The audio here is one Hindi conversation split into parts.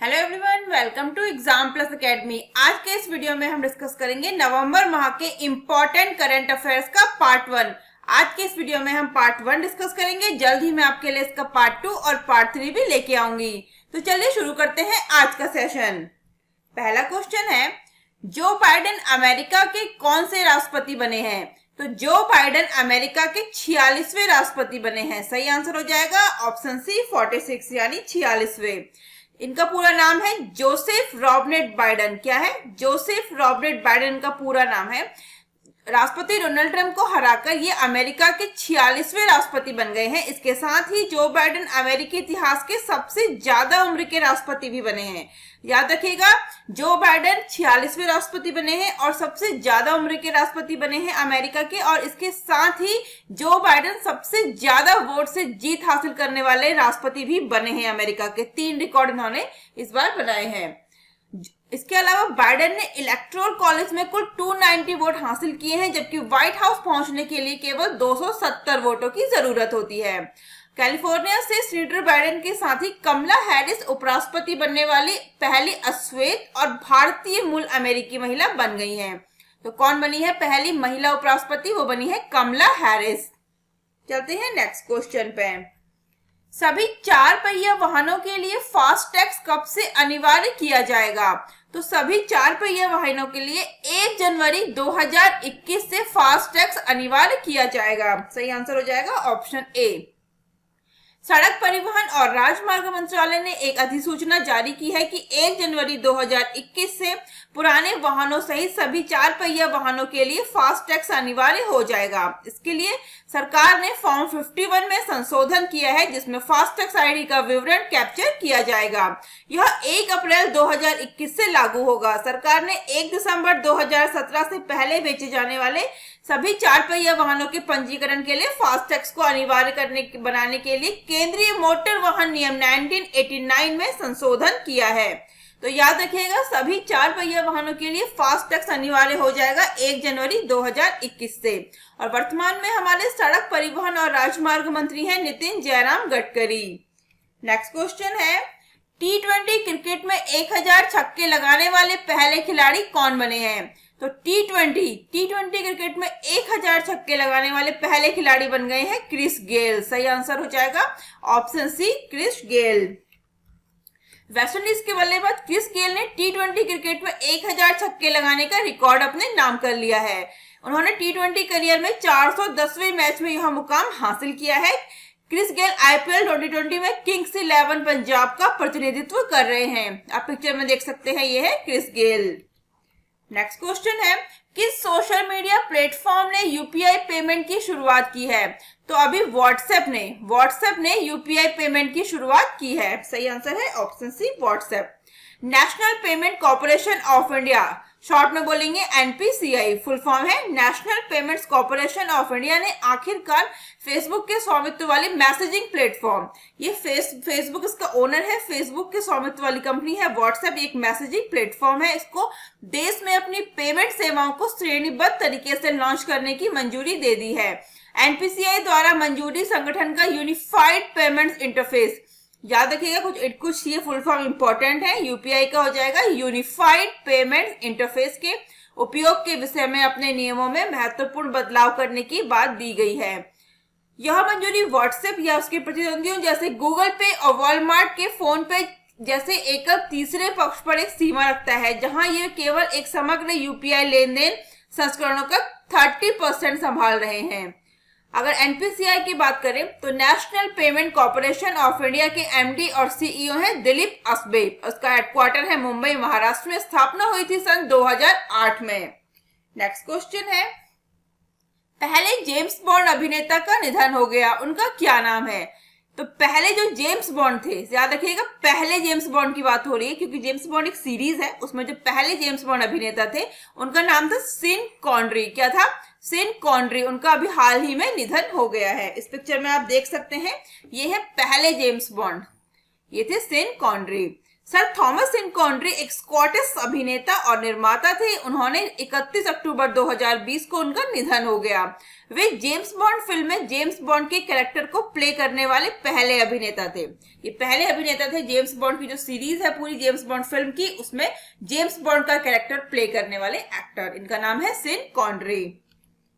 Hello everyone, welcome to exam plus academy. आज के इस वीडियो में हम डिस्कस करेंगे नवंबर माह के इम्पोर्टेंट करंट अफेयर्स का पार्ट 1। आज के इस वीडियो में हम पार्ट 1 डिस्कस करेंगे। जल्द ही मैं आपके लिए इसका पार्ट 2 और पार्ट 3 भी लेके आऊंगी। तो चलिए शुरू करते हैं आज का सेशन। पहला क्वेश्चन है, जो बाइडेन अमेरिका के कौन से राष्ट्रपति बने हैं? तो जो बाइडेन अमेरिका के 46वें राष्ट्रपति बने हैं। सही आंसर हो जाएगा ऑप्शन सी 46 यानी 46वें। इनका पूरा नाम है जोसेफ रॉबर्ट बाइडेन। क्या है? जोसेफ रॉबर्ट बाइडेन का पूरा नाम है। राष्ट्रपति डोनाल्ड ट्रंप को हराकर ये अमेरिका के 46वें राष्ट्रपति बन गए हैं। इसके साथ ही जो बाइडेन अमेरिकी इतिहास के सबसे ज्यादा उम्र के राष्ट्रपति भी बने हैं। याद रखिएगा, जो बाइडेन 46वें राष्ट्रपति बने हैं और सबसे ज्यादा उम्र के राष्ट्रपति बने हैं अमेरिका के, और इसके साथ ही जो बाइडेन सबसे ज्यादा वोट से जीत हासिल करने वाले राष्ट्रपति भी बने हैं अमेरिका के। 3 रिकॉर्ड इन्होंने इस बार बनाए हैं। इसके अलावा बाइडेन ने इलेक्टोरल कॉलेज में कुल 290 वोट हासिल किए हैं, जबकि व्हाइट हाउस पहुंचने के लिए केवल 270 वोटों की जरूरत होती है। कैलिफोर्निया से सीनेटर बाइडेन के साथ ही कमला हैरिस उपराष्ट्रपति बनने वाली पहली अश्वेत और भारतीय मूल अमेरिकी महिला बन गई हैं। तो कौन बनी है पहली महिला उपराष्ट्रपति? वो बनी है कमला हैरिस। चलते हैं नेक्स्ट क्वेश्चन पे। सभी 4 पहिया वाहनों के लिए फास्टैग कब से अनिवार्य किया जाएगा? तो सभी 4 पहिया वाहनों के लिए 1 जनवरी 2021 से फास्टैग अनिवार्य किया जाएगा। सही आंसर हो जाएगा ऑप्शन ए। सड़क परिवहन और राजमार्ग मंत्रालय ने एक अधिसूचना जारी की है कि 1 जनवरी 2021 से पुराने वाहनों सहित सभी 4 पहिया वाहनों के लिए फास्टैग अनिवार्य हो जाएगा। इसके लिए सरकार ने फॉर्म 51 में संशोधन किया है, जिसमें फास्टैग आईडी का विवरण कैप्चर किया जाएगा। यह 1 अप्रैल 2021 से लागू होगा। सरकार ने 1 दिसंबर 2017 से पहले बेचे जाने वाले सभी 4 पहिया वाहनों के पंजीकरण के लिए फास्टैग को अनिवार्य बनाने के लिए केंद्रीय मोटर वाहन नियम 1989 में संशोधन किया है। तो याद रखिएगा, सभी 4 पहिया वाहनों के लिए फास्टैग अनिवार्य हो जाएगा 1 जनवरी 2021 से। और वर्तमान में हमारे सड़क परिवहन और राजमार्ग मंत्री हैं नितिन जयराम गडकरी। नेक्स्ट क्वेश्चन है, T20 क्रिकेट में 1000 छक्के लगाने वाले पहले खिलाड़ी कौन बने हैं? तो T20 क्रिकेट में 1000 छक्के लगाने वाले पहले खिलाड़ी बन गए हैं क्रिस गेल। सही आंसर हो जाएगा option C Chris Gayle. West Indies के बल्लेबाज क्रिस गेल ने T20 क्रिकेट में 1000 छक्के लगाने का रिकॉर्ड अपने नाम कर लिया है। उन्होंने T20 करियर में 410वें मैच में यह मुकाम हासिल किया है। क्रिस गेल IPL 2020 में किंग्स 11 पंजाब का प्रतिनिधित्व कर रहे हैं। आप पिक्चर में देख सकते हैं, ये है क्रिस गेल। नेक्स्ट क्वेश्चन है, किस सोशल मीडिया प्लेटफॉर्म ने यूपीआई पेमेंट की शुरुआत की है? तो अभी व्हाट्सएप ने यूपीआई पेमेंट की शुरुआत की है। सही आंसर है option C WhatsApp. National Payment Corporation of India, short में बोलेंगे एनपीसीआई, फुल फॉर्म है National Payments Corporation of India, ने आखिरकार फेसबुक के स्वामित्व वाली मैसेजिंग प्लेटफॉर्म, ये फेसबुक इसका ओनर है, फेसबुक के स्वामित्व वाली कंपनी है व्हाट्सएप, एक मैसेजिंग प्लेटफॉर्म है। इसको देश में अपनी पेमेंट सेवाओं को श्रेणीबद्ध तरीके से लॉन्च करने की मंजूरी दे दी है। एनपीसीआई द्वारा मंजूरी संगठन का यूनिफाइड पेमेंट्स इंटरफेस, याद रखिएगा कुछ ये फुल फॉर्म इंपॉर्टेंट है। यूपीआई का हो जाएगा यूनिफाइड पेमेंट इंटरफेस के उपयोग के विषय में अपने नियमों में महत्वपूर्ण बदलाव करने की बात दी गई है। यह मंजूरी व्हाट्सएप या उसके प्रतिद्वंदियों जैसे गूगल पे और वॉलमार्ट के फोन पे जैसे एकल तीसरे पक्ष पर एक सीमा रखता है, जहां ये केवल एक समग्र यूपीआई लेन देन संस्करणों का 30% संभाल रहे हैं। अगर एनपीसीआई की बात करें तो national Payment Corporation of India के एमडी और सीईओ हैं दिलीप असबे। उसका हेडक्वार्टर है मुंबई महाराष्ट्र में। स्थापना हुई थी सन 2008 में। नेक्स्ट क्वेश्चन है, पहले जेम्स बॉन्ड अभिनेता का निधन हो गया, उनका क्या नाम है? तो पहले जो जेम्स बॉन्ड थे, याद रखिएगा पहले जेम्स बॉन्ड की बात हो रही है, क्योंकि जेम्स बॉन्ड एक सीरीज है, उसमें जो पहले जेम्स बॉन्ड अभिनेता थे उनका नाम था सीन कॉनरी। क्या था? Sean Connery. उनका अभी हाल ही में निधन हो गया है। इस पिक्चर में आप देख सकते हैं, ये है पहले जेम्स बॉन्ड, ये थे सीन कॉनरी। सर थॉमस सिन कॉन्ड्रे एक स्कॉटिश अभिनेता और निर्माता थे। उन्होंने 31 अक्टूबर 2020 को उनका निधन हो गया। वे जेम्स बॉन्ड फिल्म में जेम्स बॉन्ड के कैरेक्टर को प्ले करने वाले पहले अभिनेता थे। ये पहले अभिनेता थे जेम्स बॉन्ड की जो सीरीज है पूरी जेम्स बॉन्ड फिल्म की, उसमें जेम्स बॉन्ड का कैरेक्टर प्ले करने वाले एक्टर। इनका नाम है सिन कॉन्ड्रे।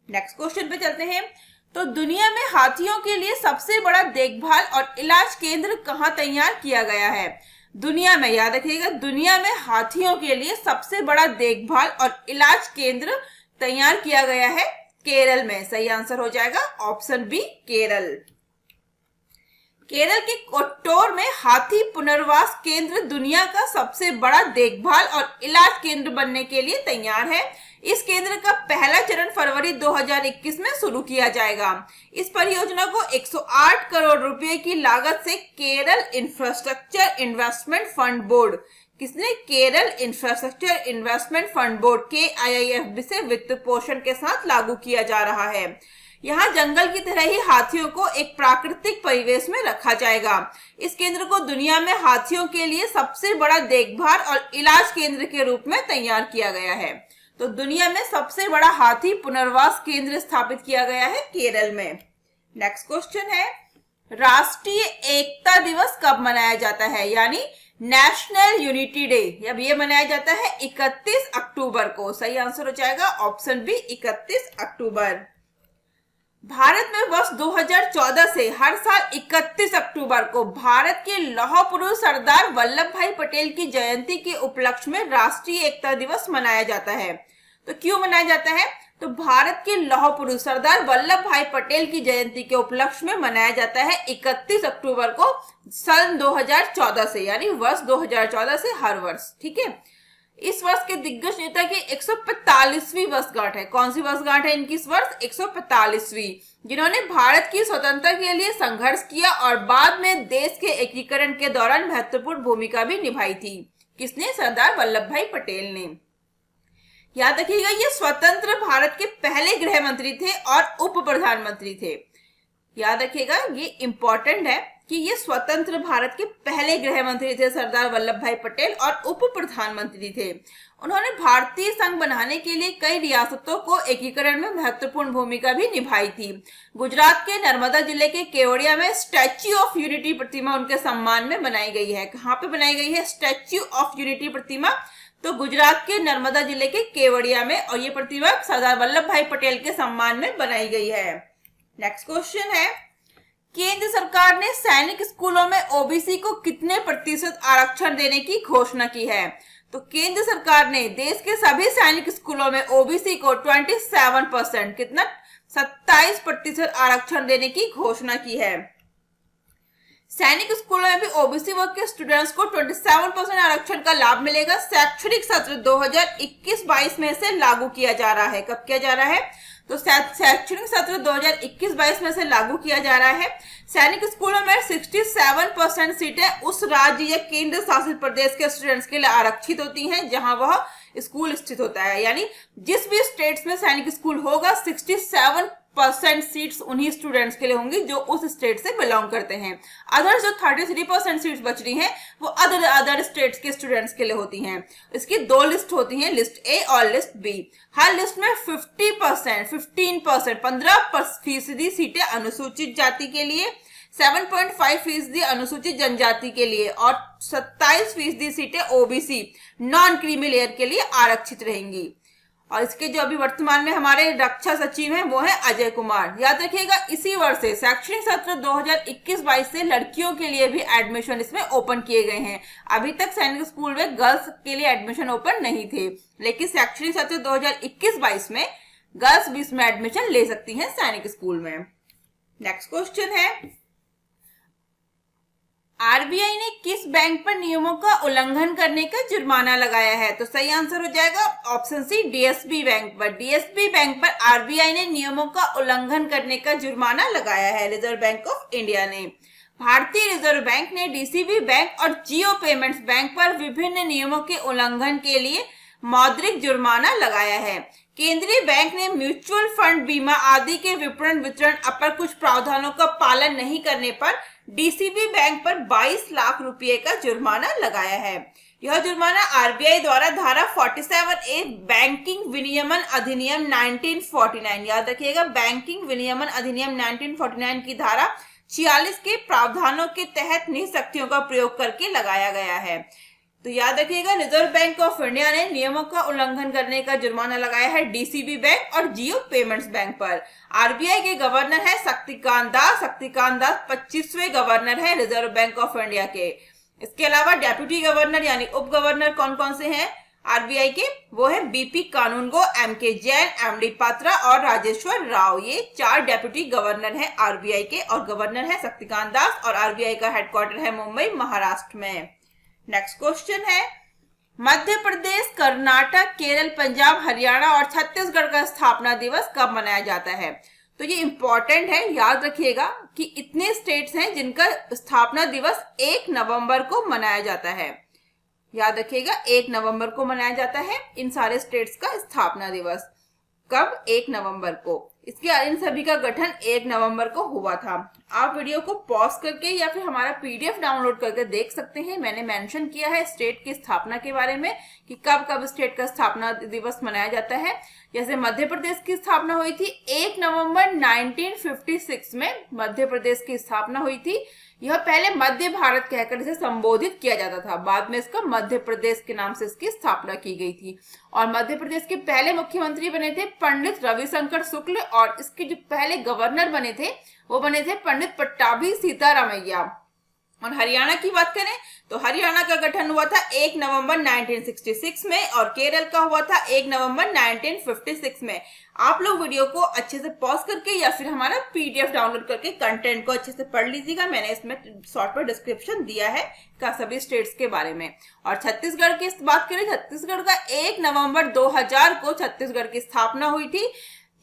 नेक्स्ट क्वेश्चन पे चलते हैं। तो दुनिया में हाथियों के लिए सबसे बड़ा देखभाल और इलाज केंद्र कहाँ तैयार किया गया है? दुनिया में, याद रखिएगा, दुनिया में हाथियों के लिए सबसे बड़ा देखभाल और इलाज केंद्र तैयार किया गया है केरल में। सही आंसर हो जाएगा ऑप्शन बी, केरल। केरल के कोट्टूर में हाथी पुनर्वास केंद्र दुनिया का सबसे बड़ा देखभाल और इलाज केंद्र बनने के लिए तैयार है। इस केंद्र का पहला चरण फरवरी 2021 में शुरू किया जाएगा। इस परियोजना को 108 करोड़ रुपए की लागत से Kerala infrastructure investment fund board, किसने? Kerala infrastructure investment fund board KIIFB से वित्त पोषण के साथ लागू किया जा रहा है। यहाँ जंगल की तरह ही हाथियों को एक प्राकृतिक परिवेश में रखा जाएगा। इस केंद्र को दुनिया में हाथियों के लिए सबसे बड़ा देखभाल और इलाज केंद्र के रूप में तैयार किया गया है। तो दुनिया में सबसे बड़ा हाथी पुनर्वास केंद्र स्थापित किया गया है केरल में। नेक्स्ट क्वेश्चन है, राष्ट्रीय एकता दिवस कब मनाया जाता है? यानी नेशनल यूनिटी डे, अब ये मनाया जाता है 31 अक्टूबर को। सही आंसर हो जाएगा ऑप्शन बी, 31 अक्टूबर। भारत में वर्ष 2014 से हर साल 31 अक्टूबर को भारत के लौह पुरुष सरदार वल्लभ भाई पटेल की जयंती के उपलक्ष्य में राष्ट्रीय एकता दिवस मनाया जाता है। तो क्यों मनाया जाता है? तो भारत के लौह पुरुष सरदार वल्लभ भाई पटेल की जयंती के उपलक्ष्य में मनाया जाता है 31 अक्टूबर को सन 2014 से, यानी वर्ष 2014 से हर वर्ष। ठीक है, इस वर्ष के दिग्गज नेता की 145वीं वर्षगांठ है। कौन सी वर्षगांठ है इनकी इस वर्ष? 145वीं, जिन्होंने भारत की स्वतंत्रता के लिए संघर्ष किया और बाद में देश के एकीकरण के दौरान महत्वपूर्ण भूमिका भी निभाई थी। किसने? सरदार वल्लभ भाई पटेल ने। याद रखिएगा, ये स्वतंत्र भारत के पहले गृह मंत्री थे और उप प्रधानमंत्री थे। याद रखिएगा, ये इंपॉर्टेंट है कि ये स्वतंत्र भारत के पहले गृह मंत्री थे सरदार वल्लभ भाई पटेल और उप प्रधानमंत्री थे। उन्होंने भारतीय संघ बनाने के लिए कई रियासतों को एकीकरण में महत्वपूर्ण भूमिका भी निभाई थी। गुजरात के नर्मदा जिले के केवड़िया में स्टैच्यू ऑफ यूनिटी प्रतिमा उनके सम्मान में बनाई गई है। कहाँ पे बनाई गई है स्टैच्यू ऑफ यूनिटी प्रतिमा? तो गुजरात के नर्मदा जिले के केवड़िया में, और ये प्रतिमा सरदार वल्लभ भाई पटेल के सम्मान में बनाई गई है। नेक्स्ट क्वेश्चन है, केंद्र सरकार ने सैनिक स्कूलों में ओबीसी को कितने प्रतिशत आरक्षण देने की घोषणा की है? तो केंद्र सरकार ने देश के सभी सैनिक स्कूलों में ओबीसी को 27%, कितना? 27% आरक्षण देने की घोषणा की है। सैनिक स्कूलों में भी ओबीसी वर्ग के स्टूडेंट्स को 27% आरक्षण का लाभ मिलेगा। शैक्षणिक सत्र 2021-22 में से लागू किया जा रहा है। कब किया जा रहा है? तो शैक्षणिक सत्र 2021-22 में से लागू किया जा रहा है। सैनिक स्कूलों में 67% सीटें उस राज्य या केंद्र शासित प्रदेश के स्टूडेंट्स के लिए आरक्षित होती हैं जहां वह स्कूल स्थित होता है। यानी जिस भी स्टेट्स में सैनिक स्कूल होगा 67% सीट्स उन्हीं स्टूडेंट्स के लिए होंगी जो उस स्टेट से बिलोंग करते हैं। अदर जो 33% सीट्स बच रही हैं वो अदर स्टेट्स के स्टूडेंट्स के लिए होती हैं। इसकी दो लिस्ट होती हैं, लिस्ट ए और लिस्ट बी। हर लिस्ट में 15% सीटें अनुसूचित जाति के लिए, 7.5% अनुसूचित जनजाति के लिए और 27% सीटें ओबीसी नॉन क्रीमी लेयर के लिए आरक्षित रहेंगी। और इसके जो अभी वर्तमान में हमारे रक्षा सचिव हैं वो है अजय कुमार। याद रखिएगा, इसी वर्ष से शैक्षणिक सत्र 2021-22 से लड़कियों के लिए भी एडमिशन इसमें ओपन किए गए हैं। अभी तक सैनिक स्कूल में गर्ल्स के लिए एडमिशन ओपन नहीं थे, लेकिन शैक्षणिक सत्र 2021-22 में गर्ल्स भी इसमें एडमिशन ले सकती हैं सैनिक स्कूल में। नेक्स्ट क्वेश्चन है, आरबीआई ने किस बैंक पर नियमों का उल्लंघन करने का जुर्माना लगाया है? तो सही आंसर हो जाएगा ऑप्शन सी, डीएसबी बैंक पर। डीएसबी बैंक पर आरबीआई ने नियमों का उल्लंघन करने का जुर्माना लगाया है, रिजर्व बैंक ऑफ इंडिया ने। भारतीय रिजर्व बैंक ने डीसीबी बैंक और जियो पेमेंट्स बैंक पर विभिन्न नियमों के उल्लंघन के लिए मौद्रिक जुर्माना लगाया है। केंद्रीय बैंक ने म्यूचुअल फंड, बीमा आदि के विपणन वितरण पर कुछ प्रावधानों का पालन नहीं करने पर डीसीबी बैंक पर 22 लाख रुपए का जुर्माना लगाया है। यह जुर्माना आरबीआई द्वारा धारा 47A बैंकिंग विनियमन अधिनियम 1949, याद रखिएगा बैंकिंग विनियमन अधिनियम 1949 की धारा 46 के प्रावधानों के तहत निःशक्तियों का प्रयोग करके लगाया गया है। तो याद रखिएगा रिजर्व बैंक ऑफ इंडिया ने नियमों का उल्लंघन करने का जुर्माना लगाया है डीसीबी बैंक और जियो पेमेंट्स बैंक पर। आरबीआई के गवर्नर है शक्तिकांत दास। शक्तिकांत दास 25वें गवर्नर है रिजर्व बैंक ऑफ इंडिया के। इसके अलावा डेप्यूटी गवर्नर यानी उप गवर्नर कौन कौन से हैं आरबीआई के, वो है बीपी कानूनगो, एमके जैन, एमडी पात्रा और राजेश्वर राव। ये 4 डेप्यूटी गवर्नर हैं आरबीआई के और गवर्नर है शक्तिकांत दास और आरबीआई का हेडक्वार्टर है मुंबई महाराष्ट्र में। नेक्स्ट क्वेश्चन है मध्य प्रदेश, कर्नाटक, केरल, पंजाब, हरियाणा और छत्तीसगढ़ का स्थापना दिवस कब मनाया जाता है। तो ये इंपॉर्टेंट है, याद रखिएगा कि इतने स्टेट्स हैं जिनका स्थापना दिवस 1 नवंबर को मनाया जाता है। याद रखिएगा 1 नवंबर को मनाया जाता है इन सारे स्टेट्स का स्थापना दिवस। कब? 1 नवंबर को। इसके इन सभी का गठन 1 नवंबर को हुआ था। आप वीडियो को पॉज करके या फिर हमारा पीडीएफ डाउनलोड करके देख सकते हैं। मैंने मेंशन किया है स्टेट की स्थापना के बारे में कि कब कब स्टेट का स्थापना दिवस मनाया जाता है। जैसे मध्य प्रदेश की स्थापना हुई थी 1 नवंबर 1956 में मध्य प्रदेश की स्थापना हुई थी। यह पहले मध्य भारत कहकर इसे संबोधित किया जाता था, बाद में इसका मध्य प्रदेश के नाम से इसकी स्थापना की गई थी। और मध्य प्रदेश के पहले मुख्यमंत्री बने थे पंडित रविशंकर शुक्ल और इसके जो पहले गवर्नर बने थे वो बने थे पंडित पट्टाभी सीतारामैया। और हरियाणा की बात करें तो हरियाणा का गठन हुआ था 1 नवंबर 1966 में और केरल का हुआ था 1 नवंबर 1956 में। आप लोग वीडियो को अच्छे से पॉज करके या फिर हमारा पीडीएफ डाउनलोड करके कंटेंट को अच्छे से पढ़ लीजिएगा। मैंने इसमें शॉर्ट पर डिस्क्रिप्शन दिया है का सभी स्टेट्स के बारे में। और छत्तीसगढ़ की बात करें, छत्तीसगढ़ का 1 नवंबर 2000 को छत्तीसगढ़ की स्थापना हुई थी।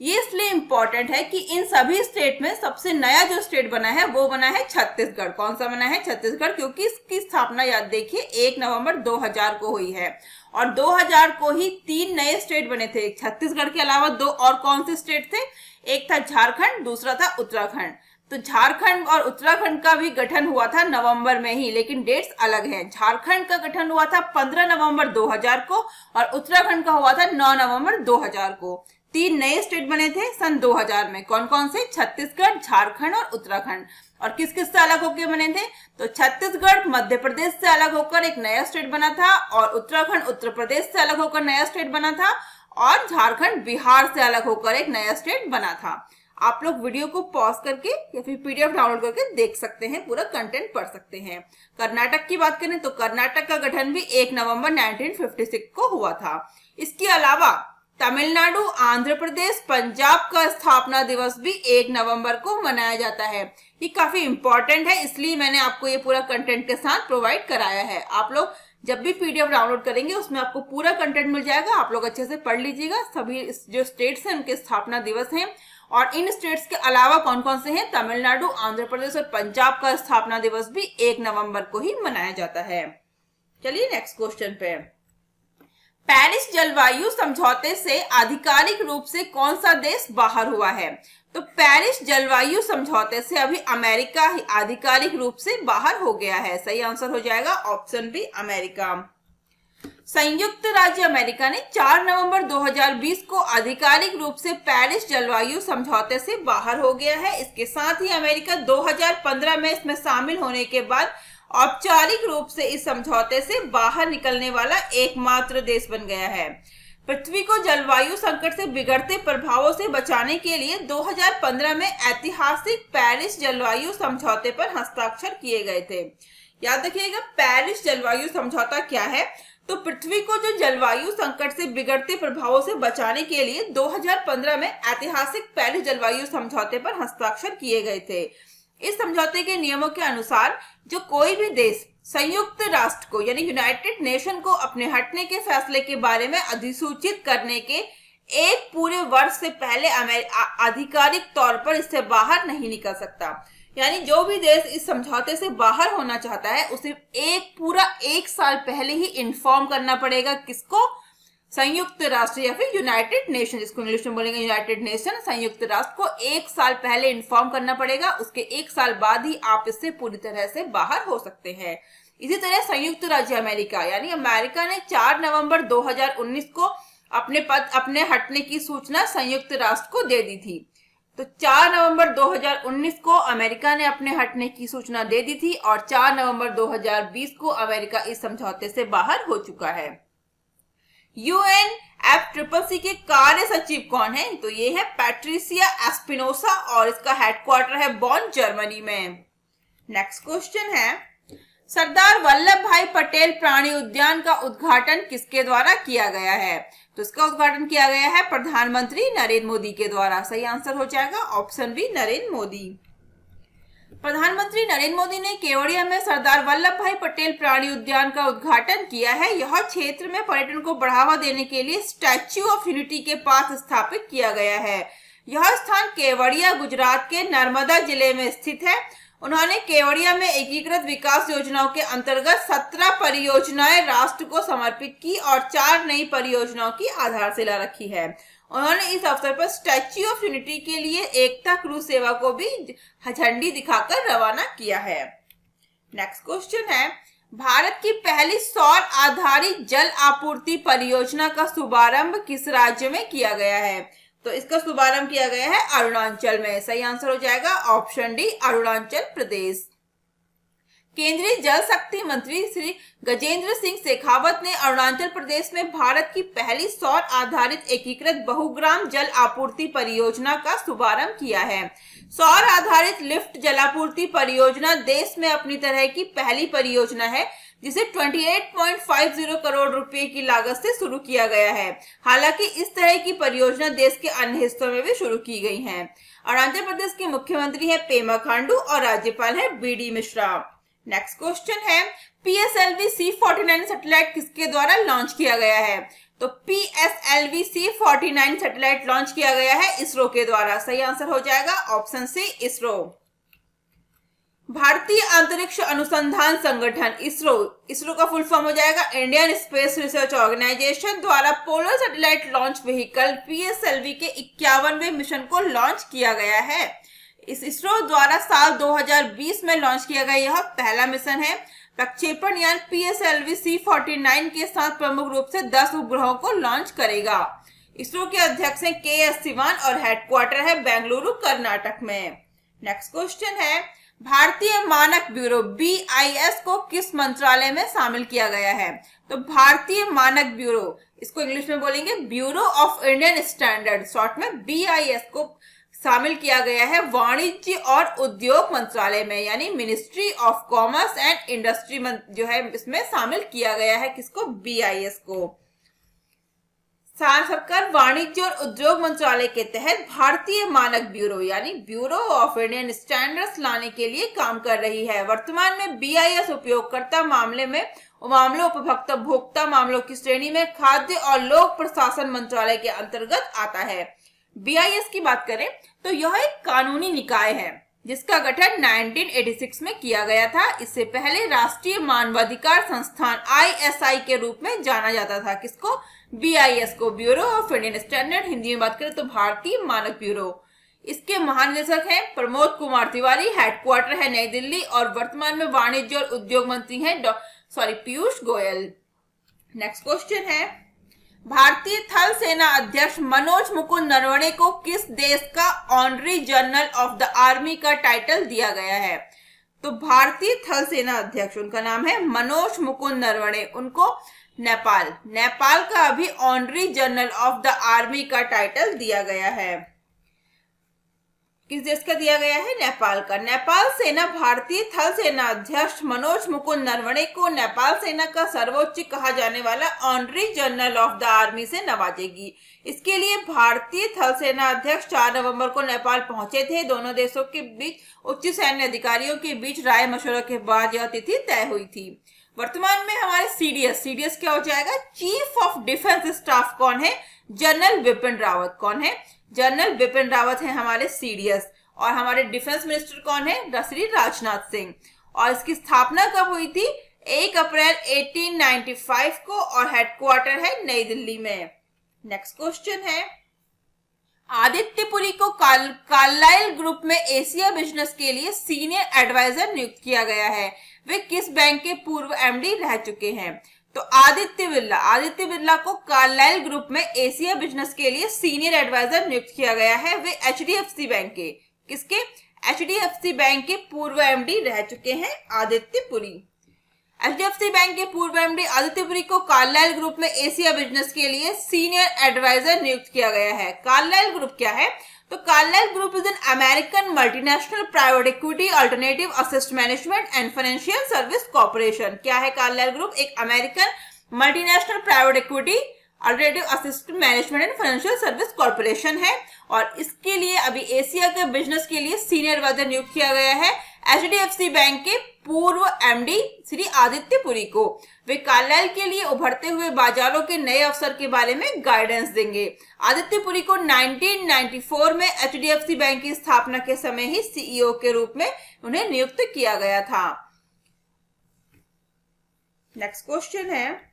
ये इसलिए इंपॉर्टेंट है कि इन सभी स्टेट में सबसे नया जो स्टेट बना है वो बना है छत्तीसगढ़। कौन सा बना है? छत्तीसगढ़, क्योंकि इसकी स्थापना याद देखिए 1 नवंबर 2000 को हुई है। और 2000 को ही 3 नए स्टेट बने थे। छत्तीसगढ़ के अलावा 2 और कौन से स्टेट थे? एक था झारखंड, दूसरा था उत्तराखंड। तो झारखंड और उत्तराखंड का भी गठन हुआ था नवंबर में ही, लेकिन डेट्स अलग हैं। झारखंड का गठन हुआ था 15 नवंबर 2000 को और उत्तराखंड का हुआ था 9 नवंबर 2000 को। 3 नए स्टेट बने थे सन 2000 में। कौन कौन से? छत्तीसगढ़, झारखंड और उत्तराखंड। और किस किस से अलग होकर बने थे? तो छत्तीसगढ़ मध्य प्रदेश से अलग होकर एक नया स्टेट बना था और उत्तराखंड उत्तर प्रदेश से अलग होकर नया स्टेट बना था और झारखंड बिहार से अलग होकर एक नया स्टेट बना था। आप लोग वीडियो को पॉज करके या फिर पीडीएफ डाउनलोड करके देख सकते हैं, पूरा कंटेंट पढ़ सकते हैं। कर्नाटक की बात करें तो कर्नाटक का गठन भी 1 नवंबर 1956 को हुआ था। इसके अलावा तमिलनाडु, आंध्र प्रदेश, पंजाब का स्थापना दिवस भी 1 नवंबर को मनाया जाता है। ये काफी इंपॉर्टेंट है, इसलिए मैंने आपको ये पूरा कंटेंट के साथ प्रोवाइड कराया है। आप लोग जब भी पीडीएफ डाउनलोड करेंगे उसमें आपको पूरा कंटेंट मिल जाएगा। आप लोग अच्छे से पढ़ लीजिएगा। सभी जो स्टेट्स हैं उनके स्थापना दिवस हैं और इन स्टेट्स के अलावा कौन कौन से हैं? तमिलनाडु, आंध्र प्रदेश और पंजाब का स्थापना दिवस भी 1 नवंबर को ही मनाया जाता है। चलिए नेक्स्ट क्वेश्चन पे। पेरिस जलवायु समझौते से आधिकारिक रूप से कौन सा देश बाहर हुआ है? तो पेरिस जलवायु समझौते से अभी अमेरिका ही आधिकारिक रूप से बाहर हो गया है। सही आंसर हो जाएगा ऑप्शन बी, अमेरिका। संयुक्त राज्य अमेरिका ने 4 नवंबर 2020 को आधिकारिक रूप से पेरिस जलवायु समझौते से बाहर हो गया है। इसके साथ ही अमेरिका 2015 में इसमें शामिल होने के बाद औपचारिक रूप से इस समझौते से बाहर निकलने वाला एकमात्र देश बन गया है। पृथ्वी को जलवायु संकट से बिगड़ते प्रभावों से बचाने के लिए 2015 में ऐतिहासिक पेरिस जलवायु समझौते पर हस्ताक्षर किए गए थे। याद रखिएगा पेरिस जलवायु समझौता क्या है? तो पृथ्वी को जो जलवायु संकट से बिगड़ते प्रभावों से बचाने के लिए 2015 में ऐतिहासिक पेरिस जलवायु समझौते पर हस्ताक्षर किए गए थे। इस समझौते के नियमों के अनुसार जो कोई भी देश संयुक्त राष्ट्र को यानी यूनाइटेड नेशन को अपने हटने के फैसले के बारे में अधिसूचित करने के एक पूरे वर्ष से पहले आधिकारिक तौर पर इससे बाहर नहीं निकल सकता। यानी जो भी देश इस समझौते से बाहर होना चाहता है उसे पूरा एक साल पहले ही इन्फॉर्म करना पड़ेगा। किसको? संयुक्त राष्ट्र या फिर यूनाइटेड नेशन, जिसको इंग्लिश में बोलेंगे यूनाइटेड नेशन, संयुक्त राष्ट्र को 1 साल पहले इन्फॉर्म करना पड़ेगा। उसके 1 साल बाद ही आप इससे पूरी तरह से बाहर हो सकते हैं। इसी तरह संयुक्त राज्य अमेरिका यानी अमेरिका ने 4 नवंबर 2019 को अपने हटने की सूचना संयुक्त राष्ट्र को दे दी थी। तो 4 नवंबर 2019 को अमेरिका ने अपने हटने की सूचना दे दी थी और 4 नवंबर 2020 को अमेरिका इस समझौते से बाहर हो चुका है। UNFCCC के कार्य सचिव कौन है? तो ये है पैट्रिसिया एस्पिनोसा और इसका हेडक्वार्टर है बॉन, जर्मनी में। नेक्स्ट क्वेश्चन है, सरदार वल्लभ भाई पटेल प्राणी उद्यान का उद्घाटन किसके द्वारा किया गया है? तो इसका उद्घाटन किया गया है प्रधानमंत्री नरेंद्र मोदी के द्वारा। सही आंसर हो जाएगा ऑप्शन बी, नरेंद्र मोदी। प्रधानमंत्री नरेंद्र मोदी ने केवड़िया में सरदार वल्लभ भाई पटेल प्राणी उद्यान का उद्घाटन किया है। यह क्षेत्र में पर्यटन को बढ़ावा देने के लिए स्टैच्यू ऑफ यूनिटी के पास स्थापित किया गया है। यह स्थान केवड़िया गुजरात के नर्मदा जिले में स्थित है। उन्होंने केवड़िया में एकीकृत विकास योजनाओं के अंतर्गत 17 परियोजनाएं राष्ट्र को समर्पित की और 4 नई परियोजनाओं की आधारशिला रखी है। उन्होंने इस अवसर पर स्टैच्यू ऑफ यूनिटी के लिए एकता क्रूज सेवा को भी झंडी दिखाकर रवाना किया है। नेक्स्ट क्वेश्चन है, भारत की पहली सौर आधारित जल आपूर्ति परियोजना का शुभारंभ किस राज्य में किया गया है? तो इसका शुभारंभ किया गया है अरुणाचल में। सही आंसर हो जाएगा ऑप्शन डी, अरुणाचल प्रदेश। केंद्रीय जल शक्ति मंत्री श्री गजेंद्र सिंह शेखावत ने अरुणाचल प्रदेश में भारत की पहली सौर आधारित एकीकृत बहुग्राम जल आपूर्ति परियोजना का शुभारंभ किया है। सौर आधारित लिफ्ट जलापूर्ति परियोजना देश में अपनी तरह की पहली परियोजना है, जिसे 28.50 करोड़ रुपए की लागत से शुरू किया गया है। हालांकि इस तरह की परियोजना देश के अन्य हिस्सों में भी शुरू की गई हैं। अरुणाचल प्रदेश के मुख्यमंत्री है पेमा खांडू और राज्यपाल है बीडी मिश्रा। नेक्स्ट क्वेश्चन है, PSLV C49 सैटेलाइट किसके द्वारा लॉन्च किया गया है? तो PSLV C49 सैटेलाइट लॉन्च किया गया है इसरो के द्वारा। सही आंसर हो जाएगा ऑप्शन सी, इसरो। भारतीय अंतरिक्ष अनुसंधान संगठन इसरो का फुल फॉर्म हो जाएगा इंडियन स्पेस रिसर्च ऑर्गेनाइजेशन द्वारा polar satellite launch vehicle PSLV के 51वें मिशन को लॉन्च किया गया है। इस इसरो द्वारा साल 2020 में लॉन्च किया गया यह पहला मिशन है। प्रक्षेपण यान PSLV C49 के साथ प्रमुख रूप से 10 उपग्रहों को लॉन्च करेगा। इसरो के अध्यक्ष हैं KS सिवान और हेडक्वार्टर है बेंगलुरु, कर्नाटक में। नेक्स्ट क्वेश्चन है, भारतीय मानक ब्यूरो BIS को किस मंत्रालय में शामिल किया गया है? तो भारतीय मानक ब्यूरो, इसको इंग्लिश में बोलेंगे bureau of Indian standard, short में BIS को शामिल किया गया है वाणिज्य और उद्योग मंत्रालय में, यानी ministry of commerce and industry जो है इसमें शामिल किया गया है। किसको? BIS को। सरकार वाणिज्य और उद्योग मंत्रालय के तहत भारतीय मानक ब्यूरो यानी ब्यूरो ऑफ इंडियन स्टैंडर्ड्स लाने के लिए काम कर रही है। वर्तमान में BIS उपयोगकर्ता मामलों उपभोक्ता मामलों की श्रेणी में खाद्य और लोक प्रशासन मंत्रालय के अंतर्गत आता है। BIS की बात करें तो यह एक कानूनी निकाय है जिसका गठन 1986 में किया गया था। इससे पहले राष्ट्रीय मानवाधिकार संस्थान ISI के रूप में जाना जाता था। किसको? BIS को, bureau of Indian standard. Hindi में बात करें तो भारतीय मानक ब्यूरो। इसके महानिदेशक हैं प्रमोद कुमार तिवारी, हेडक्वार्टर है नई दिल्ली और वर्तमान में वाणिज्य और उद्योग मंत्री हैं पीयूष गोयल। नेक्स्ट क्वेश्चन है, भारतीय थल सेना अध्यक्ष मनोज मुकुंद नरवणे को किस देश का honorary general of the army का टाइटल दिया गया है? तो भारतीय थल सेना अध्यक्ष, उनका नाम है मनोज मुकुंद नरवणे, उनको नेपाल का अभी honorary general of the army का टाइटल दिया गया है। किस देश का दिया गया है? नेपाल का। नेपाल सेना भारतीय थल सेना अध्यक्ष मनोज मुकुंद नरवणे को नेपाल सेना का सर्वोच्च कहा जाने वाला honorary general of the army से नवाजेगी। इसके लिए भारतीय थल सेना अध्यक्ष 4 नवंबर को नेपाल पहुंचे थे। दोनों देशों के बीच उच्च सैन्य अधिकारियों के बीच राय मशवरा के बाद यह तिथि तय हुई थी। वर्तमान में हमारे सीडीएस क्या हो जाएगा? चीफ ऑफ डिफेंस स्टाफ कौन है? जनरल बिपिन रावत। कौन है? जनरल बिपिन रावत है हमारे सीडीएस। और हमारे डिफेंस मिनिस्टर कौन है? श्री राजनाथ सिंह। और इसकी स्थापना कब हुई थी? 1 अप्रैल 1895 को और हेडक्वार्टर है नई दिल्ली में। नेक्स्ट क्वेश्चन है, आदित्य पुरी को कार्लाइल ग्रुप में एशिया बिजनेस के लिए सीनियर एडवाइजर नियुक्त किया गया है। वे किस बैंक के पूर्व एमडी रह चुके हैं? तो आदित्य बिरला को कार्लाइल ग्रुप में एशिया बिजनेस के लिए सीनियर एडवाइजर नियुक्त किया गया है। वे एचडीएफसी बैंक के एचडीएफसी बैंक के पूर्व एमडी रह चुके हैं आदित्य पुरी। एचडीएफसी बैंक के पूर्व एमडी आदित्य पुरी को कार्लाइल ग्रुप में एशिया बिजनेस के लिए सीनियर एडवाइजर नियुक्त किया गया है। कार्लाइल ग्रुप क्या है? तो Carlisle group is an American multinational private equity alternative asset management and financial service corporation. क्या है कार्लाइल ग्रुप? एक American multinational private equity alternative assistant management and financial service corporation है और इसके लिए अभी एशिया के बिजनेस के लिए सीनियर एडवाइजर नियुक्त किया गया है एचडीएफसी बैंक के पूर्व एमडी श्री आदित्य पुरी को। वे कार्लाइल के लिए उभरते हुए बाजारों के नए अवसर के बारे में गाइडेंस देंगे। आदित्य पुरी को 1994 में एचडीएफसी बैंक की स्थापना के समय ही सीईओ के रूप में उन्हें नियुक्त किया गया था। नेक्स्ट क्वेश्चन है,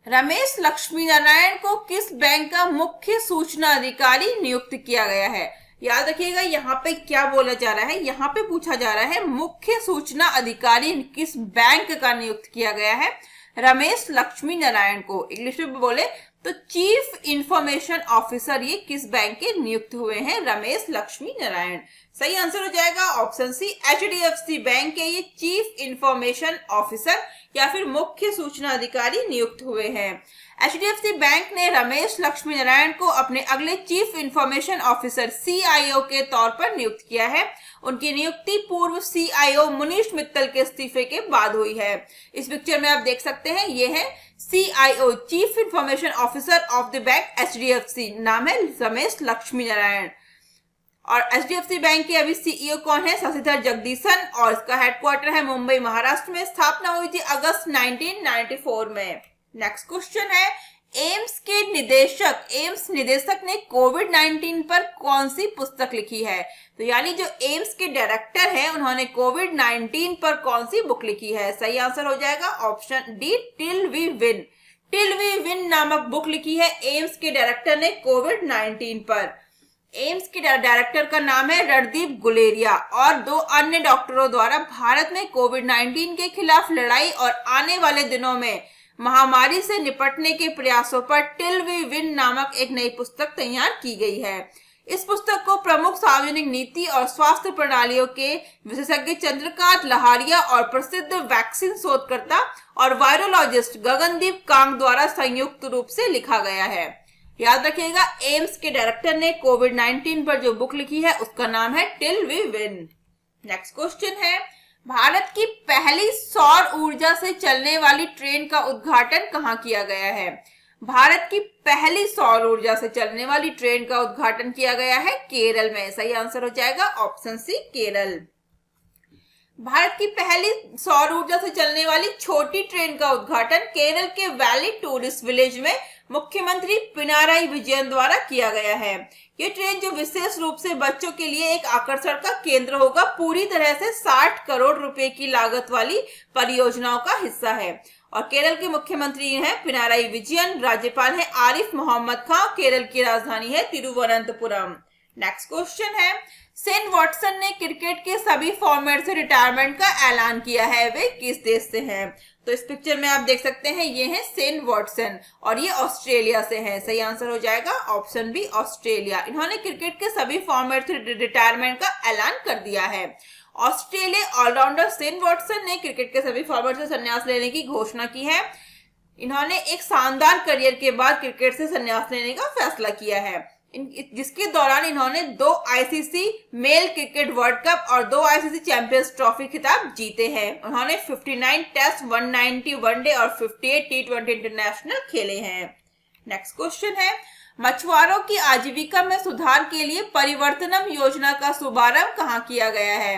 रमेश लक्ष्मी नारायण को किस बैंक का मुख्य सूचना अधिकारी नियुक्त किया गया है? याद रखिएगा यहाँ पे क्या बोला जा रहा है, यहाँ पे पूछा जा रहा है मुख्य सूचना अधिकारी किस बैंक का नियुक्त किया गया है? रमेश लक्ष्मी नारायण को। इंग्लिश में बोले तो चीफ इंफॉर्मेशन ऑफिसर ये किस बैंक के नियुक्त हुए हैं? रमेश लक्ष्मी नारायण। सही आंसर हो जाएगा ऑप्शन सी, एचडीएफसी बैंक के ये चीफ इंफॉर्मेशन ऑफिसर या फिर मुख्य सूचना अधिकारी नियुक्त हुए हैं। एचडीएफसी बैंक ने रमेश लक्ष्मी नारायण को अपने अगले चीफ इंफॉर्मेशन ऑफिसर सीआईओ के तौर पर नियुक्त किया है। उनकी नियुक्ति पूर्व सीआईओ मुनीश मित्तल के इस्तीफे के बाद हुई है। इस पिक्चर में आप देख सकते हैं ये है CIO chief information officer of the bank HDFC, नाम है रमेश लक्ष्मी नारायण। और एचडीएफसी बैंक के अभी सीईओ कौन है? शशिधर जगदीशन और इसका हेडक्वार्टर है मुंबई महाराष्ट्र में। स्थापना हुई थी अगस्त 1994 में। नेक्स्ट क्वेश्चन है, एम्स निदेशक ने कोविड-19 पर कौन सी पुस्तक लिखी है? तो यानी जो एम्स के डायरेक्टर हैं उन्होंने कोविड-19 पर कौन सी बुक लिखी है? सही आंसर हो जाएगा option D, till we win नामक बुक लिखी है एम्स के डायरेक्टर ने कोविड-19 पर। एम्स के डायरेक्टर का नाम है रणदीप गुलेरिया और 2 अन्य डॉक्टरों द्वारा भारत में कोविड-19 के खिलाफ लड़ाई और आने वाले दिनों में महामारी से निपटने के प्रयासों पर टिल वी विन नामक एक नई पुस्तक तैयार की गई है। इस पुस्तक को प्रमुख सार्वजनिक नीति और स्वास्थ्य प्रणालियों के विशेषज्ञ चंद्रकांत लहारिया और प्रसिद्ध वैक्सीन शोधकर्ता और वायरोलॉजिस्ट गगनदीप कांग द्वारा संयुक्त रूप से लिखा गया है। याद रखिएगा एम्स के डायरेक्टर ने कोविड-19 पर जो बुक लिखी है उसका नाम है till we win. Next question है, भारत की पहली सौर ऊर्जा से चलने वाली ट्रेन का उद्घाटन कहाँ किया गया है? भारत की पहली सौर ऊर्जा से चलने वाली ट्रेन का उद्घाटन किया गया है केरल में। सही आंसर हो जाएगा ऑप्शन सी, केरल। भारत की पहली सौर ऊर्जा से चलने वाली छोटी ट्रेन का उद्घाटन केरल के वैली टूरिस्ट विलेज में मुख्यमंत्री पिनाराई विजयन द्वारा किया गया है। ये ट्रेन जो विशेष रूप से बच्चों के लिए एक आकर्षण का केंद्र होगा, पूरी तरह से 60 करोड़ रुपए की लागत वाली परियोजनाओं का हिस्सा है। और केरल के मुख्यमंत्री हैं पिनाराई विजयन, राज्यपाल है आरिफ मोहम्मद खान, केरल की राजधानी है तिरुवनंतपुरम। नेक्स्ट क्वेश्चन है, शेन वॉटसन ने क्रिकेट के सभी फॉर्मेट से रिटायरमेंट का ऐलान किया है, वे किस देश से हैं? तो इस पिक्चर में आप देख सकते हैं ये है शेन वॉटसन और ये ऑस्ट्रेलिया से हैं। सही आंसर हो जाएगा ऑप्शन बी, ऑस्ट्रेलिया। इन्होंने क्रिकेट के सभी फॉर्मेट से रिटायरमेंट का ऐलान कर दिया है। ऑस्ट्रेलिया ऑलराउंडर शेन वॉटसन ने क्रिकेट के सभी फॉर्मेट से संन्यास लेने की घोषणा की है। इन्होंने एक शानदार करियर के बाद क्रिकेट से संन्यास लेने का फैसला किया है, जिसके दौरान इन्होंने 2 ICC male cricket world cup और 2 आईसीसी चैंपियंस ट्रॉफी खिताब जीते हैं। उन्होंने 59 टेस्ट, 190 वनडे और 58 टी20 इंटरनेशनल खेले हैं। नेक्स्ट क्वेश्चन है, मछुआरों की आजीविका में सुधार के लिए परिवर्तनम योजना का शुभारंभ कहाँ किया गया है?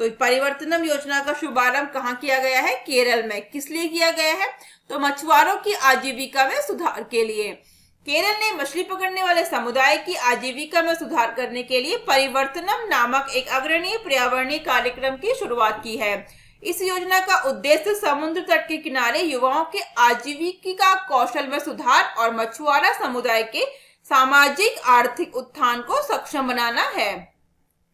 तो परिवर्तनम योजना का शुभारंभ कहाँ किया गया है? केरल में। किस लिए किया गया है? तो मछुआरों की आजीविका में सुधार के लिए। केरल ने मछली पकड़ने वाले समुदाय की आजीविका में सुधार करने के लिए परिवर्तनम नामक एक अग्रणी पर्यावरणीय कार्यक्रम की शुरुआत की है। इस योजना का उद्देश्य समुद्र तट के किनारे युवाओं के आजीविका कौशल में सुधार और मछुआरा समुदाय के सामाजिक आर्थिक उत्थान को सक्षम बनाना है।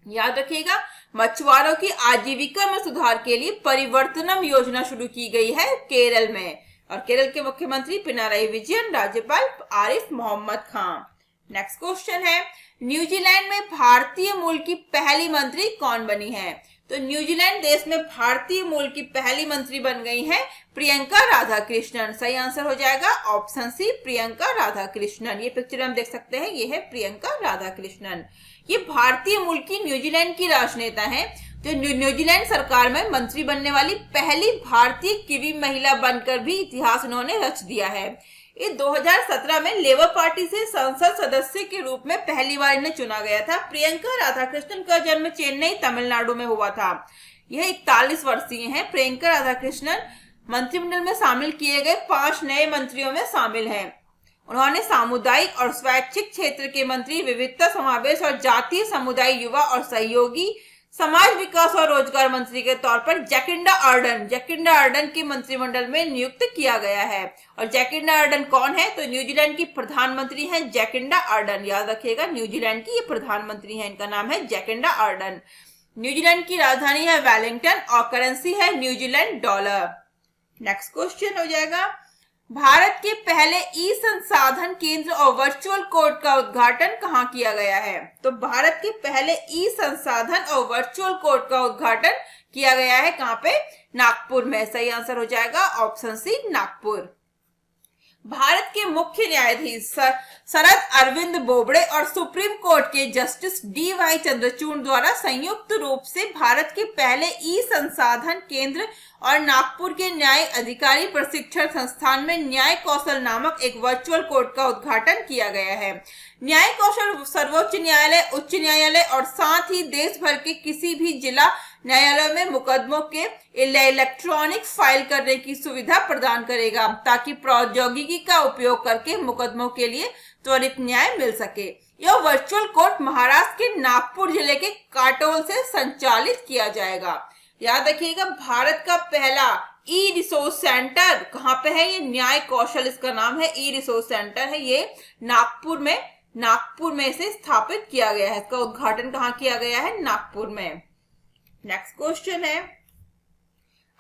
याद रखिएगा, मछुआरों की आजीविका में सुधार के लिए परिवर्तनम योजना शुरू की गई है केरल में, और केरल के मुख्यमंत्री पिनाराई विजयन, राज्यपाल आरिफ मोहम्मद खान। नेक्स्ट क्वेश्चन है, न्यूजीलैंड में भारतीय मूल की पहली मंत्री कौन बनी है? तो न्यूजीलैंड देश में भारतीय मूल की पहली मंत्री बन गई हैं प्रियंका राधाकृष्णन। सही आंसर हो जाएगा ऑप्शन सी, प्रियंका राधाकृष्णन। ये पिक्चर हम देख सकते हैं, ये है प्रियंका राधाकृष्णन। ये भारतीय मूल की न्यूजीलैंड की राजनेता हैं, जो न्यूजीलैंड सरकार में मंत्री बनने वाली पहली भारतीय किवी महिला बनकर भी इतिहास इन्होंने रच दिया है। ये 2017 में लेबर पार्टी से संसद सदस्य के रूप में पहली बार इन्हें चुना गया था। प्रियंका राधाकृष्णन का जन्म चेन्नई, तमिलनाडु में हुआ था। यह 41 वर्षीय हैं। प्रियंका राधाकृष्णन मंत्रिमंडल में शामिल किए गए 5 नए मंत्रियों में शामिल हैं। उन्होंने सामुदायिक और स्वैच्छिक क्षेत्र के मंत्री, विविधता, समावेश और जातीय समुदाय, युवा और सहयोगी समाज विकास और रोजगार मंत्री के तौर पर जैकिंडा आर्डन के मंत्रिमंडल में नियुक्त किया गया है। और जैकिंडा आर्डन कौन है? तो न्यूजीलैंड की प्रधानमंत्री हैं जैकिंडा आर्डन। याद रखिएगा, न्यूजीलैंड की ये प्रधानमंत्री हैं, इनका नाम है जैकिंडा आर्डन। न्यूजीलैंड की राजधानी है वेलिंगटन और करेंसी है न्यूजीलैंड डॉलर। नेक्स्ट क्वेश्चन हो जाएगा, भारत के पहले ई संसाधन केंद्र और वर्चुअल कोर्ट का उद्घाटन कहाँ किया गया है? तो भारत के पहले ई संसाधन और वर्चुअल कोर्ट का उद्घाटन किया गया है कहाँ पे? नागपुर में। सही आंसर हो जाएगा ऑप्शन सी, नागपुर। भारत के मुख्य न्यायाधीश शरद अरविंद बोबड़े और सुप्रीम कोर्ट के जस्टिस डी.वाई. चंद्रचूड़ द्वारा संयुक्त रूप से भारत के पहले ई संसाधन केंद्र और नागपुर के न्याय अधिकारी प्रशिक्षण संस्थान में न्याय कौशल नामक एक वर्चुअल कोर्ट का उद्घाटन किया गया है। न्याय कौशल सर्वोच्च न्यायालय, उच्च न्यायालय और साथ ही देश भर के किसी भी जिला न्यायालय में मुकदमों के इलेक्ट्रॉनिक फाइल करने की सुविधा प्रदान करेगा, ताकि प्रौद्योगिकी का उपयोग करके मुकदमों के लिए त्वरित न्याय मिल सके। यह वर्चुअल कोर्ट महाराष्ट्र के नागपुर जिले के काटोल से संचालित किया जाएगा। याद रखिएगा, भारत का पहला ई रिसोर्स सेंटर कहाँ पे है? ये न्याय कौशल इसका नाम है, ई रिसोर्स सेंटर है। ये नागपुर में से स्थापित किया गया है। इसका उद्घाटन कहाँ किया गया है? नागपुर में। नेक्स्ट क्वेश्चन है,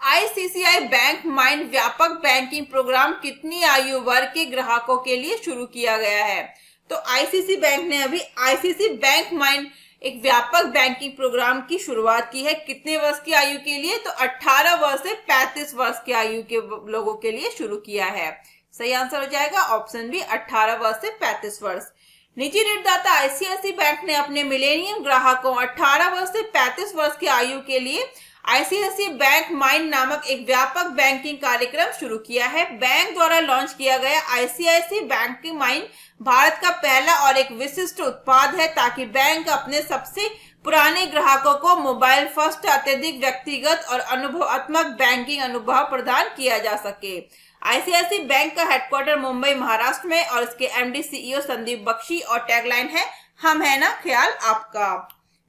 आईसीआईसीआई बैंक माइंड व्यापक बैंकिंग प्रोग्राम कितनी आयु वर्ग के ग्राहकों के लिए शुरू किया गया है? तो आईसीआईसीआई बैंक ने अभी आईसीआईसीआई बैंक माइंड एक व्यापक बैंकिंग प्रोग्राम की शुरुआत की है। कितने वर्ष की आयु के लिए? तो 18 वर्ष से 35 वर्ष की आयु के लोगों के लिए शुरू किया है। सही आंसर हो जाएगा ऑप्शन बी, 18 वर्ष से 35 वर्ष। निजी ऋणदाता आईसीआईसीआई बैंक ने अपने मिलेनियम ग्राहकों 18 वर्ष से 35 वर्ष की आयु के लिए आईसीआईसीआई बैंक माइंड नामक एक व्यापक बैंकिंग कार्यक्रम शुरू किया है। बैंक द्वारा लॉन्च किया गया आईसीआईसीआई बैंक माइंड भारत का पहला और एक विशिष्ट उत्पाद है, ताकि बैंक अपने सबसे पुराने ग्राहकों को मोबाइल फर्स्ट अत्यधिक व्यक्तिगत और अनुभवात्मक बैंकिंग अनुभव प्रदान किया जा सके। आईसीआईसीआई बैंक का हेडक्वार्टर मुंबई, महाराष्ट्र में और इसके एमडी सीईओ संदीप बख्शी और टैगलाइन है, हम है ना ख्याल आपका।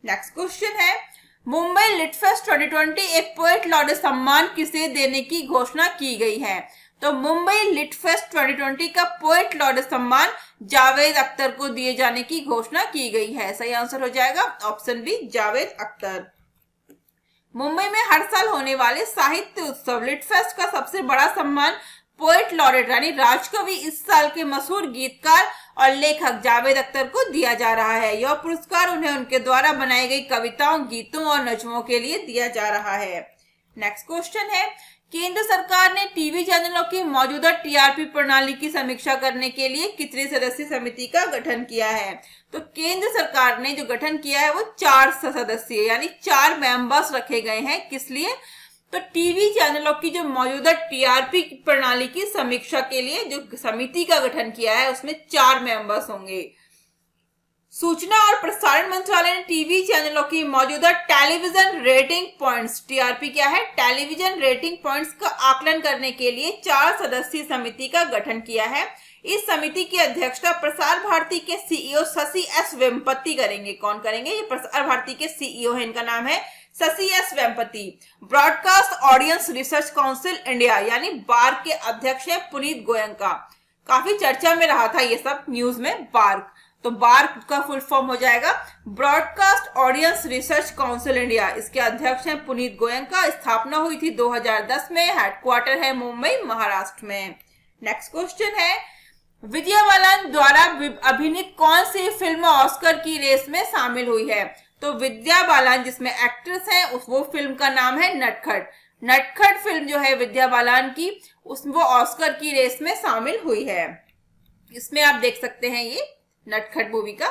नेक्स्ट क्वेश्चन है, मुंबई लिटफेस्ट 2020 एक पोएट लॉरेट सम्मान किसे देने की घोषणा की गई है? तो मुंबई लिटफेस्ट 2020 का पोएट लॉरेट सम्मान जावेद अख्तर को दिए जाने की घोषणा की गई है। सही आंसर हो जाएगा ऑप्शन बी, जावेद अख्तर। मुंबई में हर साल होने वाले साहित्य उत्सव लिटफेस्ट का सबसे बड़ा सम्मान पोएट लॉरेट यानी राजकवि इस साल के मशहूर गीतकार और लेखक जावेद अख्तर को दिया जा रहा है। यह पुरस्कार उन्हें उनके द्वारा बनाई गई कविताओं, गीतों और नज्मों के लिए दिया जा रहा है। नेक्स्ट क्वेश्चन है, केंद्र सरकार ने टीवी चैनलों की मौजूदा टीआरपी प्रणाली की समीक्षा करने के लिए कितनी सदस्यीय समिति का गठन किया है? तो केंद्र सरकार ने जो गठन किया है वो 4 सदस्यीय यानी 4 मेंबर्स रखे गए हैं। किस लिए? तो टीवी चैनलों की जो मौजूदा टीआरपी प्रणाली की समीक्षा के लिए जो समिति का गठन किया है उसमें 4 मेंबर्स होंगे। सूचना और प्रसारण मंत्रालय ने टीवी चैनलों की मौजूदा टेलीविजन रेटिंग पॉइंट्स, टीआरपी क्या है? टेलीविजन रेटिंग पॉइंट्स का आकलन करने के लिए 4 सदस्यीय समिति का गठन किया है। इस समिति की अध्यक्षता प्रसार भारती के सीईओ शशि एस वेम्पति करेंगे। कौन करेंगे? ये प्रसार भारती के सीईओ है, इनका नाम है Shashi S Vempati. Broadcast audience research council India यानी बार्क के अध्यक्ष है पुनीत गोयनका। काफी चर्चा में रहा था ये सब न्यूज में बार्क, तो बार्क का फुल फॉर्म हो जाएगा broadcast audience research council India. इसके अध्यक्ष हैं पुनीत गोयनका। स्थापना हुई थी 2010 में। हेडक्वार्टर है मुंबई महाराष्ट्र में। नेक्स्ट क्वेश्चन है, विद्या बालन द्वारा अभिनीत कौन सी फिल्म ऑस्कर की रेस में शामिल हुई है? तो विद्या बालन जिसमें एक्ट्रेस है वो फिल्म का नाम है नटखट। नटखट फिल्म जो है विद्या बालन की वो ऑस्कर की रेस में शामिल हुई है। इसमें आप देख सकते हैं ये नटखट मूवी का।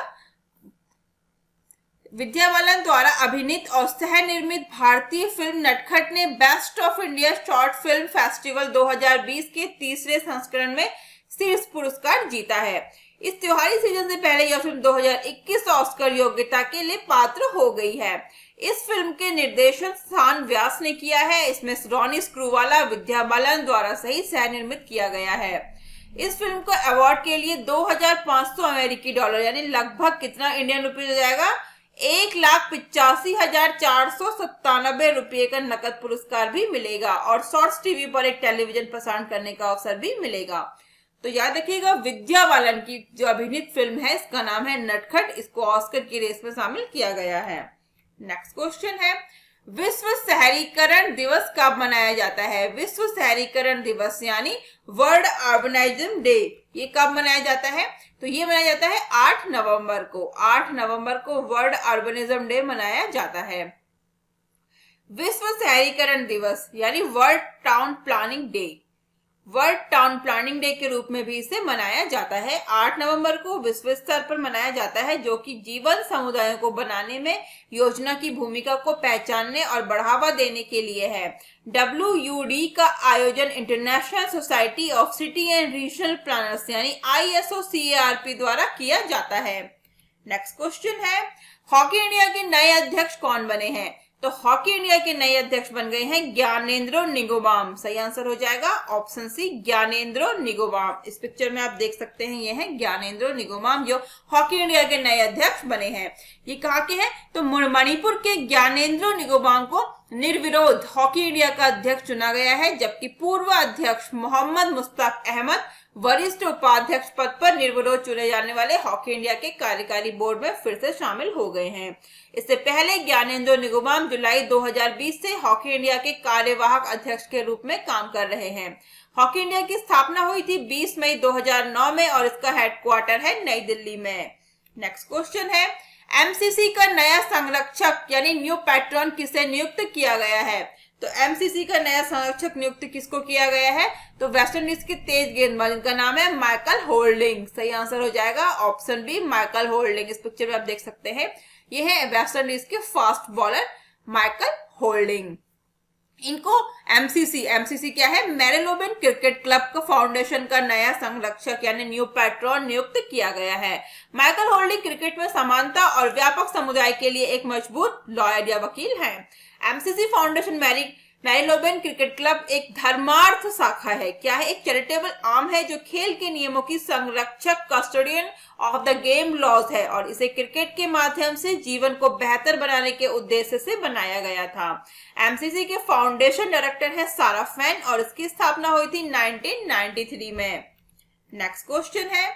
विद्या बालन द्वारा अभिनीत और सह निर्मित भारतीय फिल्म नटखट ने best of India short film festival 2020 के तीसरे संस्करण में शीर्ष पुरस्कार जीता है। इस त्योहारी सीजन से पहले यह फिल्म 2021 ऑस्कर योग्यता के लिए पात्र हो गई है। इस फिल्म के निर्देशन स्थान व्यास ने किया है। इसमें रोनी स्क्रूवाला विद्या बालन द्वारा सही सह निर्मित किया गया है। इस फिल्म को अवार्ड के लिए 2500 अमेरिकी डॉलर यानी लगभग कितना इंडियन रुपीज हो जाएगा, 1,85,497 रुपये का नकद पुरस्कार भी मिलेगा और शॉर्ट्स टीवी पर एक टेलीविजन प्रसारण करने का अवसर भी मिलेगा। तो याद रखिएगा विद्या बालन की जो अभिनीत फिल्म है इसका नाम है नटखट। इसको ऑस्कर की रेस में शामिल किया गया है। नेक्स्ट क्वेश्चन है, विश्व शहरीकरण दिवस कब मनाया जाता है? विश्व शहरीकरण दिवस यानी वर्ल्ड अर्बनाइज्म डे ये कब मनाया जाता है? तो ये मनाया जाता है 8 नवंबर को। 8 नवंबर को वर्ल्ड अर्बनिज्म डे मनाया जाता है। विश्व शहरीकरण दिवस यानी world town planning day, world town planning day के रूप में भी इसे मनाया जाता है। 8 नवंबर को विश्व स्तर पर मनाया जाता है जो कि जीवन समुदायों को बनाने में योजना की भूमिका को पहचानने और बढ़ावा देने के लिए है। WUD का आयोजन international society of city and regional planners यानी ISOCARP द्वारा किया जाता है। नेक्स्ट क्वेश्चन है, हॉकी इंडिया के नए अध्यक्ष कौन बने हैं? तो हॉकी इंडिया के नए अध्यक्ष बन गए हैं ज्ञानेंद्रो निंगोबाम। सही आंसर हो जाएगा ऑप्शन सी ज्ञानेंद्रो निंगोबाम। इस पिक्चर में आप देख सकते हैं ये हैं ज्ञानेंद्रो निंगोबाम जो हॉकी इंडिया के नए अध्यक्ष बने हैं। ये कहाँ के हैं? तो मणिपुर के ज्ञानेंद्रो निंगोबाम को निर्विरोध हॉकी इंडिया का अध्यक्ष चुना गया है, जबकि पूर्व अध्यक्ष मोहम्मद मुश्ताक अहमद वरिष्ठ उपाध्यक्ष पद पर निर्विरोध चुने जाने वाले हॉकी इंडिया के कार्यकारी बोर्ड में फिर से शामिल हो गए हैं। इससे पहले ज्ञानेंद्रो निंगोबाम जुलाई 2020 से हॉकी इंडिया के कार्यवाहक अध्यक्ष के रूप में काम कर रहे हैं। हॉकी इंडिया की स्थापना हुई थी 20 मई 2009 में और इसका हेडक्वार्टर है नई दिल्ली में। नेक्स्ट क्वेश्चन है, एमसीसी का नया संरक्षक यानी न्यू पैट्रन किसे नियुक्त किया गया है? तो एमसीसी का नया संरक्षक नियुक्त किसको किया गया है? तो वेस्ट इंडीज के तेज गेंदबाज जिनका नाम है माइकल होल्डिंग। सही आंसर हो जाएगा ऑप्शन बी माइकल होल्डिंग। इस पिक्चर में आप देख सकते हैं ये है वेस्ट इंडीज के फास्ट बॉलर माइकल होल्डिंग। इनको एमसीसी क्या है? मैरीलोबन क्रिकेट क्लब का फाउंडेशन का नया संरक्षक यानी न्यू पैट्रन नियुक्त किया गया है। माइकल होल्डिंग क्रिकेट में समानता और व्यापक समुदाय के लिए एक मजबूत लॉयर या वकील हैं। एमसीसी फाउंडेशन मैरीलोबन क्रिकेट क्लब एक धर्मार्थ शाखा है। क्या है? एक चैरिटेबल आर्म है जो खेल के नियमों की संरक्षक custodian of the game laws है और इसे क्रिकेट के माध्यम से जीवन को बेहतर बनाने के उद्देश्य से बनाया गया था। एमसीसी के फाउंडेशन डायरेक्टर है सारा फैन और इसकी स्थापना हुई थी 1993 में। नेक्स्ट क्वेश्चन है,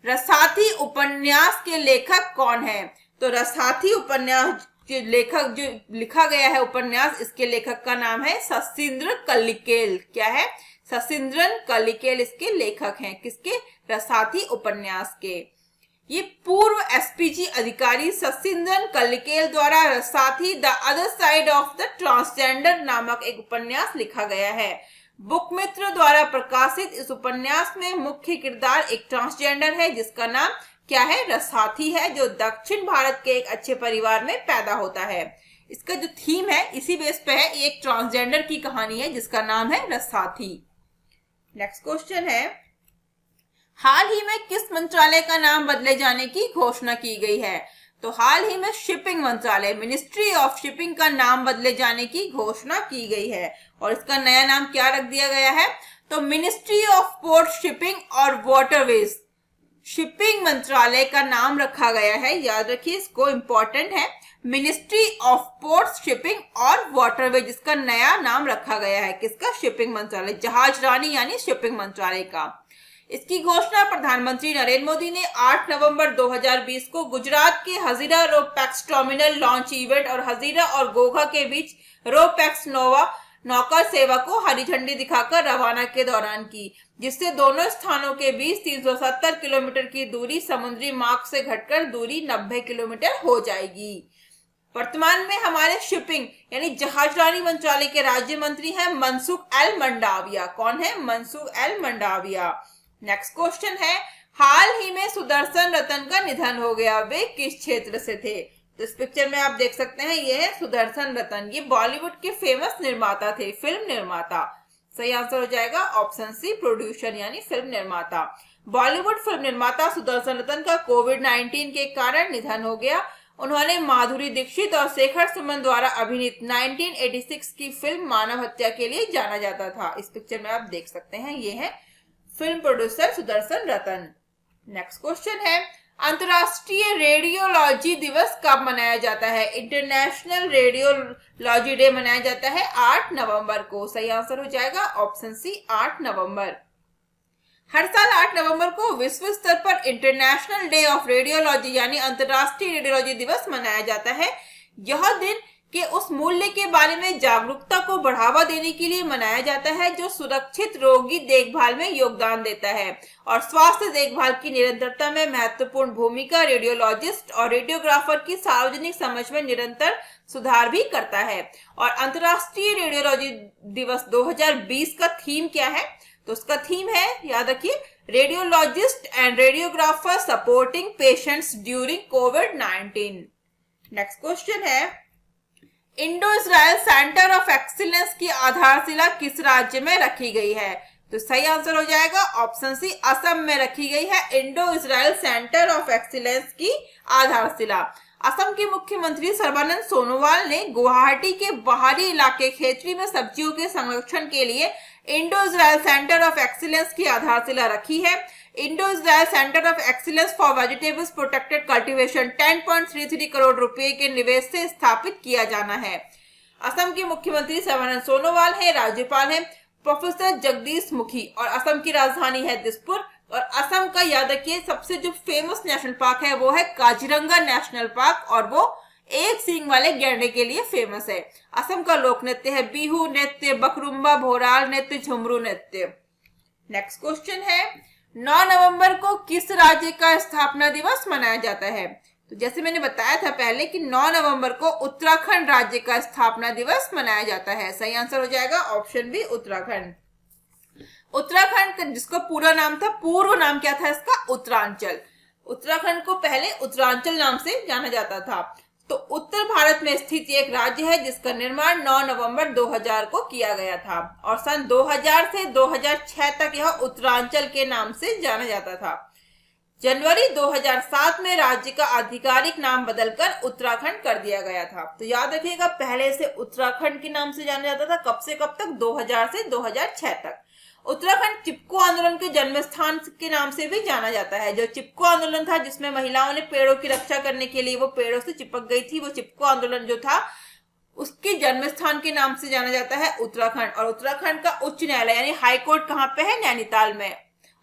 रसाथी उपन्यास के लेखक कौन है? तो रसाथी उपन्यास लेखक जो लिखा गया है उपन्यास, इसके लेखक का नाम है शशींद्र कल्लिकेल। क्या है? शशींद्रन कल्लिकेल इसके लेखक हैं। किसके? रसाथी उपन्यास के। ये पूर्व एसपीजी अधिकारी शशींद्रन कल्लिकेल द्वारा Rasathi the other side of the transgender नामक एक उपन्यास लिखा गया है। बुक मित्र द्वारा प्रकाशित इस उपन्यास में मुख्य किरदार एक ट्रांसजेंडर है जिसका नाम क्या है? रसाथी है, जो दक्षिण भारत के एक अच्छे परिवार में पैदा होता है। इसका जो थीम है इसी बेस पे है, एक ट्रांसजेंडर की कहानी है जिसका नाम है रसाथी। नेक्स्ट क्वेश्चन है, हाल ही में किस मंत्रालय का नाम बदले जाने की घोषणा की गई है? तो हाल ही में शिपिंग मंत्रालय मिनिस्ट्री ऑफ शिपिंग का नाम बदले जाने की घोषणा की गई है और इसका नया नाम क्या रख दिया गया है? तो मिनिस्ट्री ऑफ पोर्ट शिपिंग और वाटरवेज शिपिंग मंत्रालय का नाम रखा गया है। याद रखिए इसको, इंपॉर्टेंट है। मिनिस्ट्री ऑफ पोर्ट्स, शिपिंग और वाटरवे, जिसका नया नाम रखा गया है किसका? शिपिंग मंत्रालय, जहाज रानी यानी शिपिंग मंत्रालय का। इसकी घोषणा प्रधानमंत्री नरेंद्र मोदी ने 8 नवंबर 2020 को गुजरात के Hazira ro pax terminal launch event और हजीरा और घोघा के बीच रो पैक्स नोवा नौका सेवा को हरी झंडी दिखाकर रवाना के दौरान की, जिससे दोनों स्थानों के बीच 370 किलोमीटर की दूरी समुद्री मार्ग से घटकर दूरी 90 किलोमीटर हो जाएगी। वर्तमान में हमारे शिपिंग यानी जहाजरानी मंत्रालय के राज्य मंत्री हैं मनसुख एल मंडाविया। कौन है? Mansukh L Mandaviya. Next question है, हाल ही में सुदर्शन रतन का निधन हो गया, वे किस क्षेत्र से थे? तो इस पिक्चर में आप देख सकते हैं ये है सुदर्शन रतन। ये बॉलीवुड के फेमस निर्माता थे, फिल्म निर्माता। सही आंसर हो जाएगा ऑप्शन सी, प्रोड्यूसर यानी फिल्म निर्माता। बॉलीवुड फिल्म निर्माता सुदर्शन रतन का कोविड-19 के कारण निधन हो गया। उन्होंने माधुरी दीक्षित और शेखर सुमन द्वारा अभिनीत 1986 की फिल्म मानव हत्या के लिए जाना जाता था। इस पिक्चर में आप देख सकते हैं ये है फिल्म प्रोड्यूसर सुदर्शन रतन। नेक्स्ट क्वेश्चन है, अंतरराष्ट्रीय रेडियोलॉजी दिवस कब मनाया जाता है? इंटरनेशनल रेडियोलॉजी डे मनाया जाता है 8 नवंबर को। सही आंसर हो जाएगा ऑप्शन सी, 8 नवंबर। हर साल 8 नवंबर को विश्व स्तर पर इंटरनेशनल डे ऑफ रेडियोलॉजी यानी अंतरराष्ट्रीय रेडियोलॉजी दिवस मनाया जाता है। यह दिन के उस मूल्य के बारे में जागरूकता को बढ़ावा देने के लिए मनाया जाता है जो सुरक्षित रोगी देखभाल में योगदान देता है और स्वास्थ्य देखभाल की निरंतरता में महत्वपूर्ण भूमिका रेडियोलॉजिस्ट और रेडियोग्राफर की सार्वजनिक समझ में निरंतर सुधार भी करता है। और अंतरराष्ट्रीय रेडियोलॉजी दिवस 2020 का थीम क्या है? तो उसका थीम है, याद रखिए, radiologist and radiographer supporting patients during कोविड-19। नेक्स्ट क्वेश्चन है, Indo Israel centre of excellence की आधारशिला किस राज्य में रखी गई है? तो सही आंसर हो जाएगा ऑप्शन सी, असम में रखी गई है Indo Israel centre of excellence की आधारशिला। असम के मुख्यमंत्री सर्बानंद सोनोवाल ने गुवाहाटी के बाहरी इलाके खेतरी में सब्जियों के संरक्षण के लिए Indo Israel centre of excellence की आधारशिला रखी है। Indo Israel centre of excellence for vegetables protected cultivation 10.33 crore रुपए के निवेश से स्थापित किया जाना है। असम के मुख्यमंत्री सर्बानंद सोनोवाल है, राज्यपाल है प्रोफेसर जगदीश मुखी और असम की राजधानी है दिसपुर। और असम का याद रखिए सबसे जो फेमस नेशनल पार्क है वो है काजीरंगा नेशनल पार्क और वो एक सींग वाले गैंडे के लिए फेमस है। असम का लोक नृत्य है बिहू नृत्य, बकरुम्बा, भोराल नृत्य, झुमरू नृत्य। नेक्स्ट क्वेश्चन है, 9 नवंबर को किस राज्य का स्थापना दिवस मनाया जाता है? तो जैसे मैंने बताया था पहले कि 9 नवंबर को उत्तराखंड राज्य का स्थापना दिवस मनाया जाता है। सही आंसर हो जाएगा ऑप्शन बी, उत्तराखंड। उत्तराखंड जिसका पूरा नाम था, पूर्व नाम क्या था इसका? उत्तरांचल। उत्तराखंड को पहले उत्तरांचल नाम से जाना जाता था। तो उत्तर भारत में स्थित एक राज्य है जिसका निर्माण 9 नवंबर 2000 को किया गया था और सन 2000 से 2006 तक यह उत्तरांचल के नाम से जाना जाता था। जनवरी 2007 में राज्य का आधिकारिक नाम बदलकर उत्तराखंड कर दिया गया था। तो याद रखिएगा पहले से उत्तराखंड के नाम से जाना जाता था। कब से कब तक? 2000 से 2006 तक। उत्तराखंड चिपको आंदोलन के जन्म स्थान के नाम से भी जाना जाता है। जो चिपको आंदोलन था जिसमें महिलाओं ने पेड़ों की रक्षा करने के लिए वो पेड़ों से चिपक गई थी, वो चिपको आंदोलन जो था उसके जन्म स्थान के नाम से जाना जाता है उत्तराखंड। और उत्तराखंड का उच्च न्यायालय यानी हाई कोर्ट कहाँ पे है? नैनीताल में।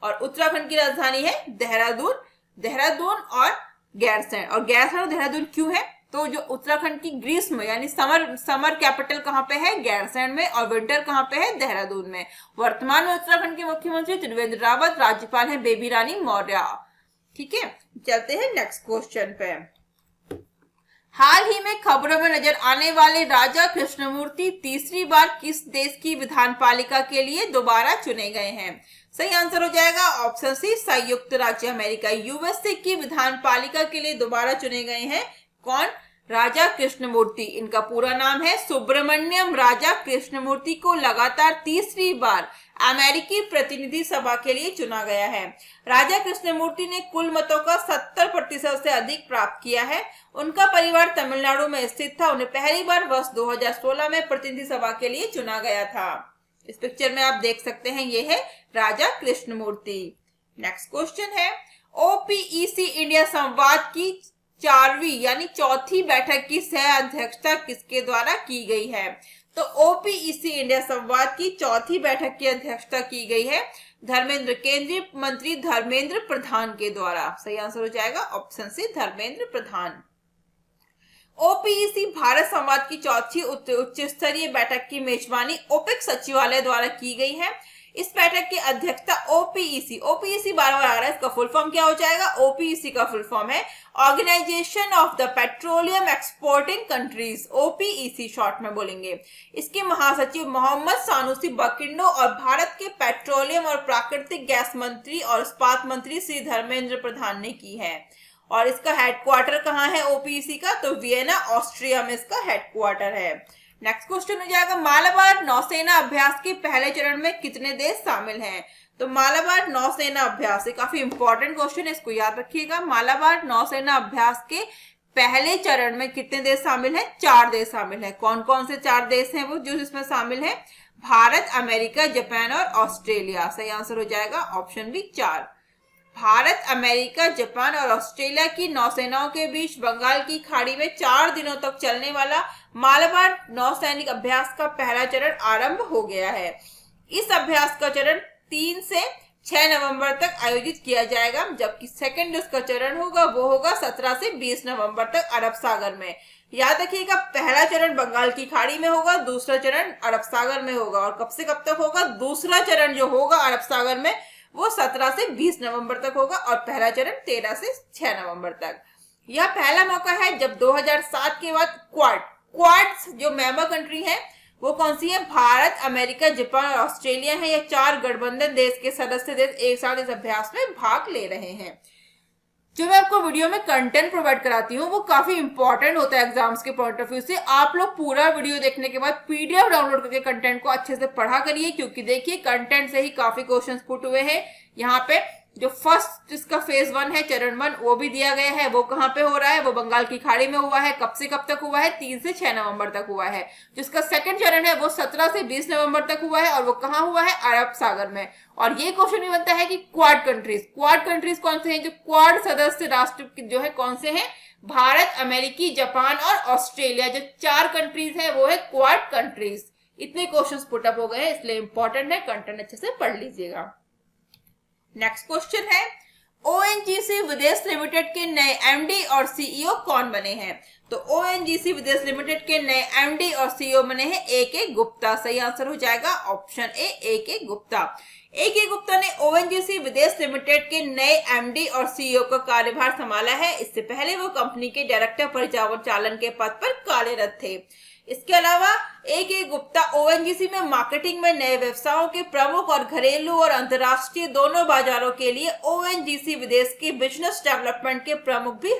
और उत्तराखंड की राजधानी है देहरादून। देहरादून और गैरसैंण। और गैरसैंण और देहरादून क्यों है? तो जो उत्तराखंड की ग्रीष्म यानी समर कैपिटल कहाँ पे है? गैरसैंण में। और विंटर कहाँ पे है? देहरादून में। वर्तमान में उत्तराखंड के मुख्यमंत्री त्रिवेंद्र रावत, राज्यपाल है बेबी रानी मौर्य। ठीक है, चलते हैं नेक्स्ट क्वेश्चन पे। हाल ही में खबरों में नजर आने वाले राजा कृष्णमूर्ति तीसरी बार किस देश की विधानपालिका के लिए दोबारा चुने गए हैं? सही आंसर हो जाएगा ऑप्शन सी, संयुक्त राज्य अमेरिका यूएसए की विधानपालिका के लिए दोबारा चुने गए हैं। कौन? राजा कृष्णमूर्ति। इनका पूरा नाम है सुब्रमण्यम राजा कृष्णमूर्ति को लगातार तीसरी बार अमेरिकी प्रतिनिधि सभा के लिए चुना गया है। राजा कृष्णमूर्ति ने कुल मतों का 70% से अधिक प्राप्त किया है। उनका परिवार तमिलनाडु में स्थित था। उन्हें पहली बार वर्ष 2016 में प्रतिनिधि सभा के लिए चुना गया था। इस पिक्चर में आप देख सकते हैं ये है राजा कृष्णमूर्ति। नेक्स्ट क्वेश्चन है, ओपीईसी इंडिया संवाद की 4वीं यानी चौथी बैठक की सह अध्यक्षता किसके द्वारा की गई है? तो ओपीईसी इंडिया संवाद की चौथी बैठक की अध्यक्षता की गई है केंद्रीय मंत्री धर्मेंद्र प्रधान के द्वारा। सही आंसर हो जाएगा ऑप्शन सी, धर्मेंद्र प्रधान। ओपीईसी भारत संवाद की चौथी उच्च स्तरीय बैठक की मेजबानी ओपेक सचिवालय द्वारा की गई है। इस बैठक की अध्यक्षता ओपीईसी बार बार आ रहा है, इसका फुल फॉर्म क्या हो जाएगा? ओपीईसी का फुल फॉर्म है Organization of the Petroleum Exporting Countries, OPEC short में बोलेंगे। इसके महासचिव मोहम्मद सानुसी बकिंडो और भारत के पेट्रोलियम और प्राकृतिक गैस मंत्री और इस्पात मंत्री श्री धर्मेंद्र प्रधान ने की है। और इसका हेडक्वार्टर कहाँ है ओपीईसी का? तो वियना ऑस्ट्रिया में इसका हेडक्वार्टर है। नेक्स्ट क्वेश्चन हो जाएगा मालाबार नौसेना अभ्यास के पहले चरण में कितने देश शामिल हैं? तो मालाबार नौसेना अभ्यास ये काफी इंपॉर्टेंट क्वेश्चन है, इसको याद रखिएगा। मालाबार नौसेना अभ्यास के पहले चरण में कितने देश शामिल हैं? 4 देश शामिल हैं। कौन कौन से 4 देश हैं वो जो इसमें शामिल है? भारत, अमेरिका, जापान और ऑस्ट्रेलिया। सही आंसर हो जाएगा option B 4। Bharat, America, Japan और ऑस्ट्रेलिया की नौसेनाओं के बीच बंगाल की खाड़ी में 4 दिनों तक चलने वाला मालाबार नौसैनिक अभ्यास का पहला चरण आरंभ हो गया है। इस अभ्यास का चरण 3 से 6 नवंबर तक आयोजित किया जाएगा, जबकि सेकंड इसका चरण होगा वो होगा 17 से 20 नवंबर तक अरब सागर में। याद रखिएगा पहला चरण बंगाल की खाड़ी में होगा, दूसरा चरण अरब सागर में होगा। और कब से कब तक होगा? दूसरा चरण जो होगा अरब सागर में वो 17 से 20 नवंबर तक होगा और पहला चरण 13 से 6 नवंबर तक। यह पहला मौका है जब 2007 के बाद क्वाड जो मेंबर कंट्री है वो कौन सी है? भारत, अमेरिका, जापान और ऑस्ट्रेलिया है। ये 4 गठबंधन देश के सदस्य देश एक साथ इस अभ्यास में भाग ले रहे हैं। जो मैं आपको वीडियो में कंटेंट प्रोवाइड कराती हूँ वो काफी इंपॉर्टेंट होता है एग्जाम्स के पॉइंट ऑफ व्यू से। आप लोग पूरा वीडियो देखने के बाद पीडीएफ डाउनलोड करके कंटेंट को अच्छे से पढ़ा करिए, क्योंकि देखिए कंटेंट से ही काफी क्वेश्चंस पुट हुए हैं। यहाँ पे जो फर्स्ट जिसका फेज 1 है, चरण 1, वो भी दिया गया है। वो कहाँ पे हो रहा है? वो बंगाल की खाड़ी में हुआ है। कब से कब तक हुआ है? 3 से 6 नवंबर तक हुआ है। जिसका सेकंड चरण है वो 17 से 20 नवंबर तक हुआ है और वो कहाँ हुआ है? अरब सागर में। और ये क्वेश्चन भी बनता है कि क्वाड कंट्रीज कौन से हैं? जो क्वाड सदस्य राष्ट्र जो है कौन से हैं? भारत, अमेरिकी, जापान और ऑस्ट्रेलिया, जो 4 कंट्रीज है वो है क्वाड कंट्रीज। इतने क्वेश्चन पुटअप हो गए हैं, इसलिए इंपॉर्टेंट है, कंटेंट अच्छे से पढ़ लीजिएगा। नेक्स्ट क्वेश्चन है ओएनजीसी विदेश लिमिटेड के नए एमडी और सीईओ कौन बने हैं? तो ओएनजीसी विदेश लिमिटेड के नए एमडी और सीईओ बने हैं ए.के. गुप्ता। सही आंसर हो जाएगा option A K. Gupta. A K. Gupta ने ओएनजीसी विदेश लिमिटेड के नए एमडी और सीईओ का कार्यभार संभाला है। इससे पहले वो कंपनी के डायरेक्टर परिचालन के पद पर कार्यरत थे। इसके अलावा ए.के. गुप्ता ओएनजीसी में मार्केटिंग में नए व्यवसायों के प्रमुख और घरेलू और अंतर्राष्ट्रीय दोनों बाजारों के लिए ओएनजीसी विदेश के बिजनेस डेवलपमेंट के प्रमुख भी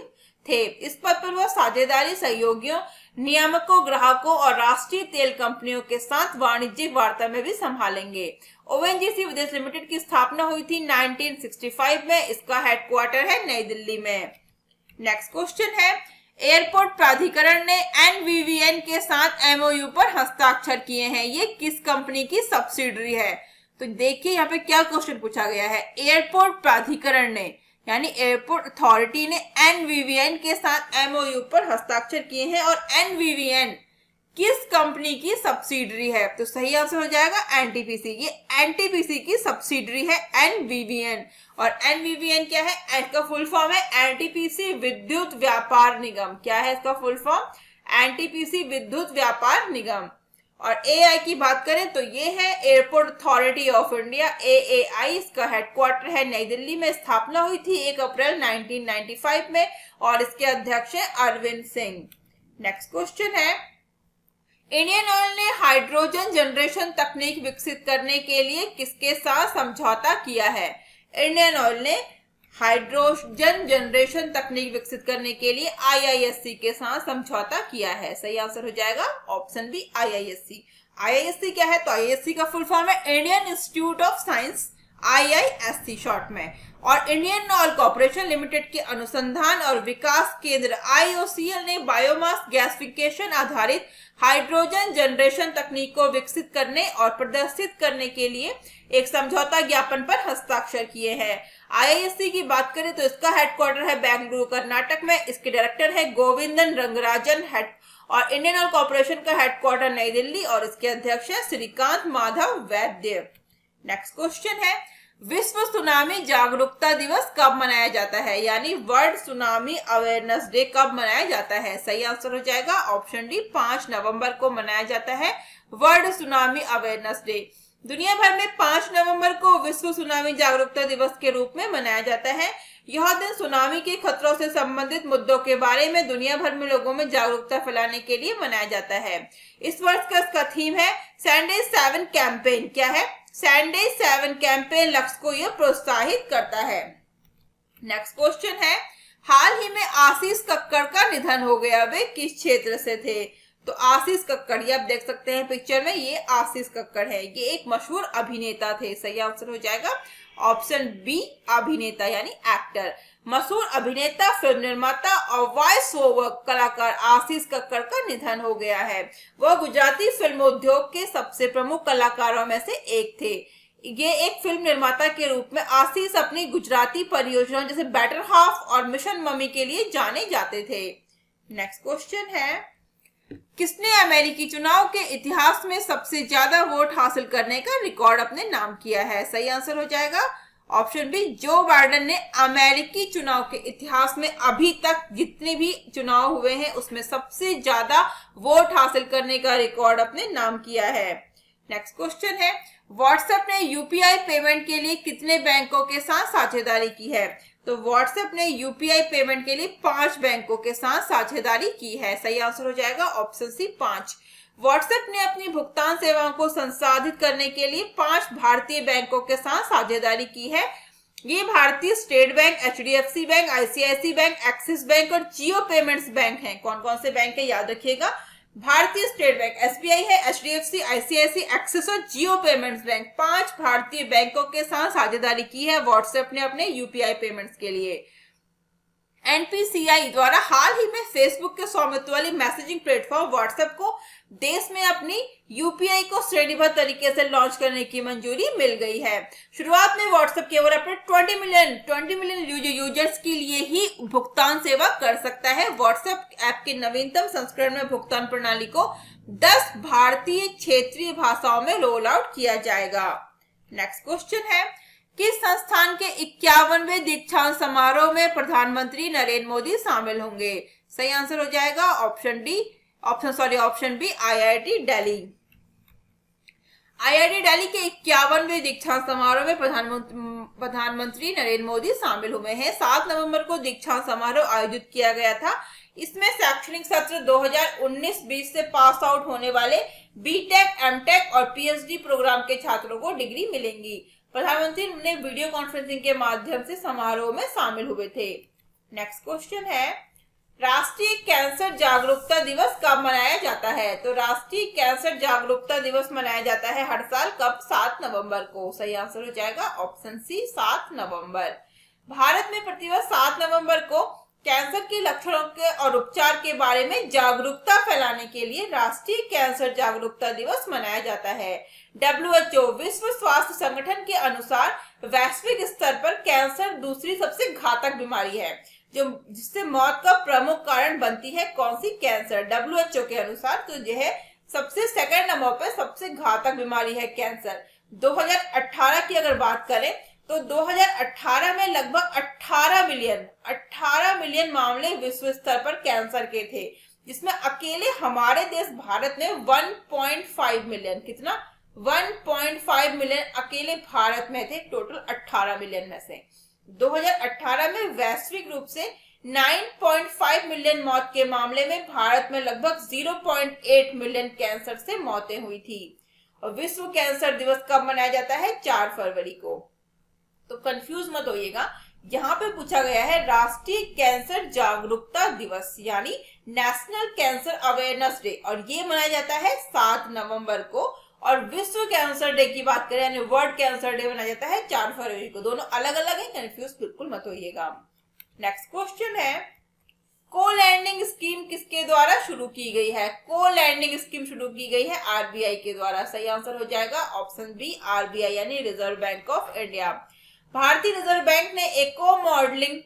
थे। इस पद पर वह साझेदारी सहयोगियों, नियामकों, ग्राहकों और राष्ट्रीय तेल कंपनियों के साथ वाणिज्यिक वार्ता में भी संभालेंगे। ओएनजीसी विदेश लिमिटेड की स्थापना हुई थी 1965 में। इसका हेडक्वार्टर है नई दिल्ली में। नेक्स्ट क्वेश्चन है एयरपोर्ट प्राधिकरण ने एनवीवीएन के साथ एमओयू पर हस्ताक्षर किए हैं। ये किस कंपनी की सब्सिडरी है? तो देखिए यहाँ पे क्या क्वेश्चन पूछा गया है। एयरपोर्ट प्राधिकरण ने यानी एयरपोर्ट अथॉरिटी ने एनवीवीएन के साथ एमओयू पर हस्ताक्षर किए हैं और एनवीवीएन किस कंपनी की सब्सिडरी है? तो सही आंसर हो जाएगा एनटीपीसी। ये एनटीपीसी की सब्सिडरी है एनवीवीएन। और एनवीवीएन क्या है? इसका फुल फॉर्म है एनटीपीसी विद्युत व्यापार निगम। क्या है इसका फुल फॉर्म? एनटीपीसी विद्युत व्यापार निगम। और एआई की बात करें तो ये है airport authority of India, AAI. इसका हेडक्वार्टर है नई दिल्ली में। स्थापना हुई थी 1 अप्रैल 1995 में और इसके अध्यक्ष है अरविंद सिंह। नेक्स्ट क्वेश्चन है इंडियन ऑयल ने हाइड्रोजन जनरेशन तकनीक विकसित करने के लिए किसके साथ समझौता किया है? इंडियन ऑयल ने हाइड्रोजन जनरेशन तकनीक विकसित करने के लिए आईआईएससी के साथ समझौता किया है। सही आंसर हो जाएगा ऑप्शन बी आईआईएससी। आईआईएससी क्या है? तो आईआईएससी का फुल फॉर्म है Indian institute of science IISC short में। और इंडियन ऑयल कॉर्पोरेशन लिमिटेड के अनुसंधान और विकास केंद्र IOCL ने बायोमास गैसिफिकेशन आधारित हाइड्रोजन जनरेशन तकनीक को विकसित करने और प्रदर्शित करने के लिए एक समझौता ज्ञापन पर हस्ताक्षर किए हैं। IISC की बात करें तो इसका हेडक्वार्टर है बेंगलुरु कर्नाटक में, इसके डायरेक्टर है गोविंदन रंगराजन और इंडियन ऑयल कॉर्पोरेशन का हेडक्वार्टर नई दिल्ली और इसके अध्यक्ष है श्रीकांत माधव वैद्य। नेक्स्ट क्वेश्चन है, विश्व सुनामी जागरूकता दिवस कब मनाया जाता है, यानी वर्ल्ड सुनामी अवेयरनेस डे कब मनाया जाता है? सही आंसर हो जाएगा ऑप्शन डी, 5 नवंबर को मनाया जाता है वर्ल्ड सुनामी अवेयरनेस डे। दुनिया भर में 5 नवंबर को विश्व सुनामी जागरूकता दिवस के रूप में मनाया जाता है। यह दिन सुनामी के खतरों से संबंधित मुद्दों के बारे में दुनिया भर में लोगों में जागरूकता फैलाने के लिए मनाया जाता है। इस वर्ष का इसका थीम है सैंडे 7 कैंपेन। क्या है? सैंडे 7 कैंपेन लक्ष्य को यह प्रोत्साहित करता है। नेक्स्ट क्वेश्चन है, हाल ही में आशीष कक्कड़ का निधन हो गया, वे किस क्षेत्र से थे? तो आशीष कक्कड़, ये आप देख सकते हैं पिक्चर में, ये आशीष कक्कड़ है, ये एक मशहूर अभिनेता थे। सही आंसर हो जाएगा ऑप्शन बी, अभिनेता यानी एक्टर। मशहूर अभिनेता, फिल्म निर्माता और वॉइस ओवर कलाकार आशीष कक्कड़ का निधन हो गया है। वह गुजराती फिल्म उद्योग के सबसे प्रमुख कलाकारों में से एक थे। ये एक फिल्म निर्माता के रूप में आशीष अपनी गुजराती परियोजनाओं जैसे बेटर हाफ और मिशन मम्मी के लिए जाने जाते थे। नेक्स्ट क्वेश्चन है, किसने अमेरिकी चुनाव के इतिहास में सबसे ज्यादा वोट हासिल करने का रिकॉर्ड अपने नाम किया है? सही आंसर हो जाएगा ऑप्शन बी, जो बाइडेन ने अमेरिकी चुनाव के इतिहास में अभी तक जितने भी चुनाव हुए हैं उसमें सबसे ज्यादा वोट हासिल करने का रिकॉर्ड अपने नाम किया है। नेक्स्ट क्वेश्चन है, व्हाट्सएप ने यूपीआई पेमेंट के लिए कितने बैंकों के साथ साझेदारी की है? तो व्हाट्सएप ने यूपीआई पेमेंट के लिए 5 बैंकों के साथ साझेदारी की है। सही आंसर हो जाएगा ऑप्शन सी, 5। व्हाट्सएप ने अपनी भुगतान सेवाओं को संसाधित करने के लिए 5 भारतीय बैंकों के साथ साझेदारी की है। ये भारतीय state bank, HDFC bank, ICICI bank, axis bank और जियो पेमेंट्स बैंक हैं। कौन कौन से बैंक है याद रखिएगा, भारतीय स्टेट बैंक, SBI है, HDFC, ICICI, एक्सिस और जियो पेमेंट्स बैंक। 5 भारतीय बैंकों के साथ साझेदारी की है व्हाट्सएप ने अपने यूपीआई पेमेंट्स के लिए। NPCI द्वारा हाल ही में फेसबुक के स्वामित्व वाली मैसेजिंग प्लेटफॉर्म व्हाट्सएप को देश में अपनी यूपीआई को श्रेणीबद्ध तरीके से लॉन्च करने की मंजूरी मिल गई है। शुरुआत में व्हाट्सएप केवल अपने 20 मिलियन यूजर्स के लिए ही भुगतान सेवा कर सकता है। व्हाट्सएप ऐप के नवीनतम संस्करण में भुगतान प्रणाली को 10 भारतीय क्षेत्रीय भाषाओं में रोल आउट किया जाएगा। नेक्स्ट क्वेश्चन है, किस संस्थान के 51वें दीक्षांत समारोह में प्रधानमंत्री नरेंद्र मोदी शामिल होंगे? सही आंसर हो जाएगा option B, IIT Delhi. IIT Delhi के 51वें दीक्षांत समारोह में प्रधानमंत्री नरेंद्र मोदी शामिल हुए हैं। 7 नवंबर को दीक्षांत समारोह आयोजित किया गया था। इसमें शैक्षणिक सत्र 2019-20 से पास आउट होने वाले बीटेक, एमटेक और पीएचडी प्रोग्राम के छात्रों को डिग्री मिलेंगी। प्रधानमंत्री ने वीडियो कॉन्फ्रेंसिंग के माध्यम से समारोह में शामिल हुए थे। नेक्स्ट क्वेश्चन है, राष्ट्रीय कैंसर जागरूकता दिवस कब मनाया जाता है? तो राष्ट्रीय कैंसर जागरूकता दिवस मनाया जाता है हर साल, कब? 7 नवंबर को। सही आंसर हो जाएगा ऑप्शन सी, 7 नवंबर। भारत में प्रतिवर्ष 7 नवंबर को कैंसर के लक्षणों के और उपचार के बारे में जागरूकता फैलाने के लिए राष्ट्रीय कैंसर जागरूकता दिवस मनाया जाता है। WHO विश्व स्वास्थ्य संगठन के अनुसार वैश्विक स्तर पर कैंसर दूसरी सबसे घातक बीमारी है जिससे मौत का प्रमुख कारण बनती है। कौन सी? कैंसर। WHO के अनुसार तो यह सबसे सेकंड नंबर पर सबसे घातक बीमारी है कैंसर। 2018 की अगर बात करें तो 2018 में लगभग 18 मिलियन मामले विश्व स्तर पर कैंसर के थे, जिसमें अकेले हमारे देश भारत में 1.5 मिलियन, कितना? 1.5 मिलियन अकेले भारत में थे टोटल 18 मिलियन में से। 2018 में वैश्विक रूप से 9.5 मिलियन मौत के मामले में भारत में लगभग 0.8 मिलियन कैंसर से मौतें हुई थी। और विश्व कैंसर दिवस कब मनाया जाता है? 4 फरवरी को। तो कंफ्यूज मत होइएगा, यहाँ पे पूछा गया है राष्ट्रीय कैंसर जागरूकता दिवस यानी नेशनल कैंसर अवेयरनेस डे, और ये मनाया जाता है 7 नवंबर को। और विश्व कैंसर डे की बात करें यानी वर्ल्ड कैंसर डे मनाया जाता है 4 फरवरी को। दोनों अलग अलग है, कंफ्यूज बिल्कुल मत होइएगा। नेक्स्ट क्वेश्चन है, को लैंडिंग स्कीम किसके द्वारा शुरू की गई है? को लैंडिंग स्कीम शुरू की गई है आरबीआई के द्वारा। सही आंसर हो जाएगा ऑप्शन बी आरबीआई यानी रिजर्व बैंक ऑफ इंडिया। भारतीय रिजर्व बैंक ने इको मॉडलिंग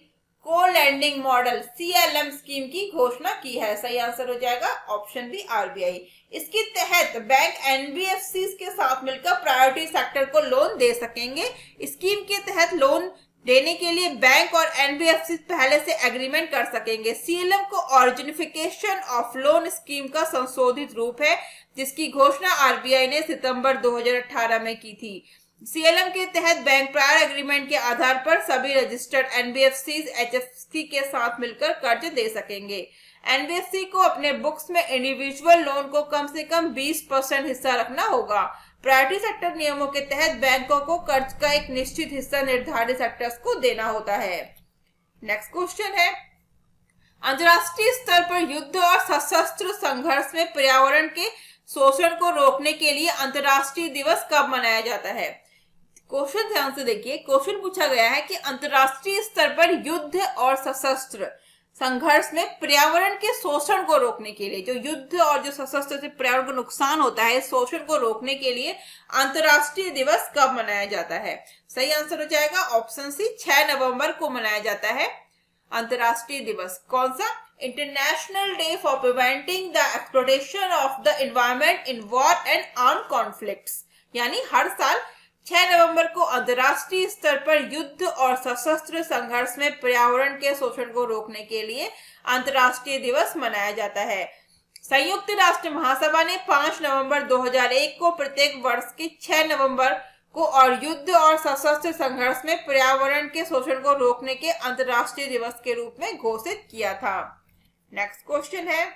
को लैंडिंग मॉडल सीएलएम स्कीम की घोषणा की है। सही आंसर हो जाएगा ऑप्शन बी आरबीआई। इसके तहत बैंक एनबीएफसी के साथ मिलकर प्रायोरिटी सेक्टर को लोन दे सकेंगे। स्कीम के तहत लोन देने के लिए बैंक और एनबीएफसी पहले से एग्रीमेंट कर सकेंगे। सीएलएम को ऑरिजिनिफिकेशन ऑफ लोन स्कीम का संशोधित रूप है, जिसकी घोषणा आरबीआई ने सितंबर 2018 में की थी। सीएलएम के तहत बैंक प्रायर एग्रीमेंट के आधार पर सभी रजिस्टर्ड एनबीएफसी एचएफसी के साथ मिलकर कर्ज दे सकेंगे। एनबीएफसी को अपने बुक्स में इंडिविजुअल लोन को कम से कम 20% हिस्सा रखना होगा। प्रायोरिटी सेक्टर नियमों के तहत बैंकों को कर्ज का एक निश्चित हिस्सा निर्धारित सेक्टर्स को देना होता है। नेक्स्ट क्वेश्चन है, अंतर्राष्ट्रीय स्तर पर युद्ध और सशस्त्र संघर्ष में पर्यावरण के शोषण को रोकने के लिए अंतर्राष्ट्रीय दिवस कब मनाया जाता है? क्वेश्चन ध्यान से देखिए। क्वेश्चन पूछा गया है कि अंतर्राष्ट्रीय स्तर पर युद्ध और सशस्त्र संघर्ष में पर्यावरण के शोषण को रोकने के लिए, जो युद्ध और जो सशस्त्र से पर्यावरण को नुकसान होता है, शोषण को रोकने के लिए अंतर्राष्ट्रीय दिवस कब मनाया जाता है? सही आंसर हो जाएगा ऑप्शन सी 6 नवंबर को मनाया जाता है अंतर्राष्ट्रीय दिवस। कौन सा? International day for preventing the exploitation of the environment in war and armed conflicts. यानी हर साल 6 नवंबर को अंतर्राष्ट्रीय स्तर पर युद्ध और सशस्त्र संघर्ष में पर्यावरण के शोषण को रोकने के लिए अंतर्राष्ट्रीय दिवस मनाया जाता है। संयुक्त राष्ट्र महासभा ने 5 नवंबर 2001 को प्रत्येक वर्ष के 6 नवंबर को और युद्ध और सशस्त्र संघर्ष में पर्यावरण के शोषण को रोकने के अंतर्राष्ट्रीय दिवस के रूप में घोषित किया था। नेक्स्ट क्वेश्चन है,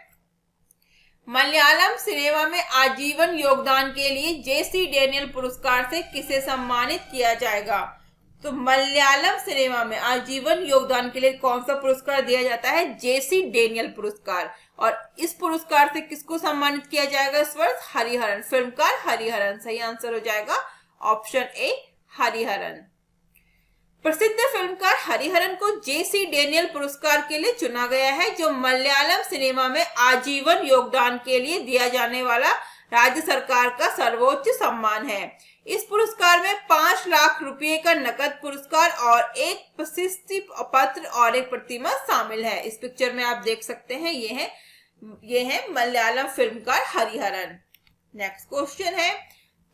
मलयालम सिनेमा में आजीवन योगदान के लिए जेसी डेनियल पुरस्कार से किसे सम्मानित किया जाएगा? तो मलयालम सिनेमा में आजीवन योगदान के लिए कौन सा पुरस्कार दिया जाता है? जेसी डेनियल पुरस्कार। और इस पुरस्कार से किसको सम्मानित किया जाएगा इस वर्ष? हरिहरन, फिल्मकार हरिहरन। सही आंसर हो जाएगा ऑप्शन ए हरिहरन। प्रसिद्ध फिल्मकार हरिहरन को जेसी डेनियल पुरस्कार के लिए चुना गया है, जो मलयालम सिनेमा में आजीवन योगदान के लिए दिया जाने वाला राज्य सरकार का सर्वोच्च सम्मान है। इस पुरस्कार में 5 लाख रुपए का नकद पुरस्कार और एक प्रशस्ति पत्र और एक प्रतिमा शामिल है। इस पिक्चर में आप देख सकते हैं, ये है मलयालम फिल्मकार हरिहरन। नेक्स्ट क्वेश्चन है,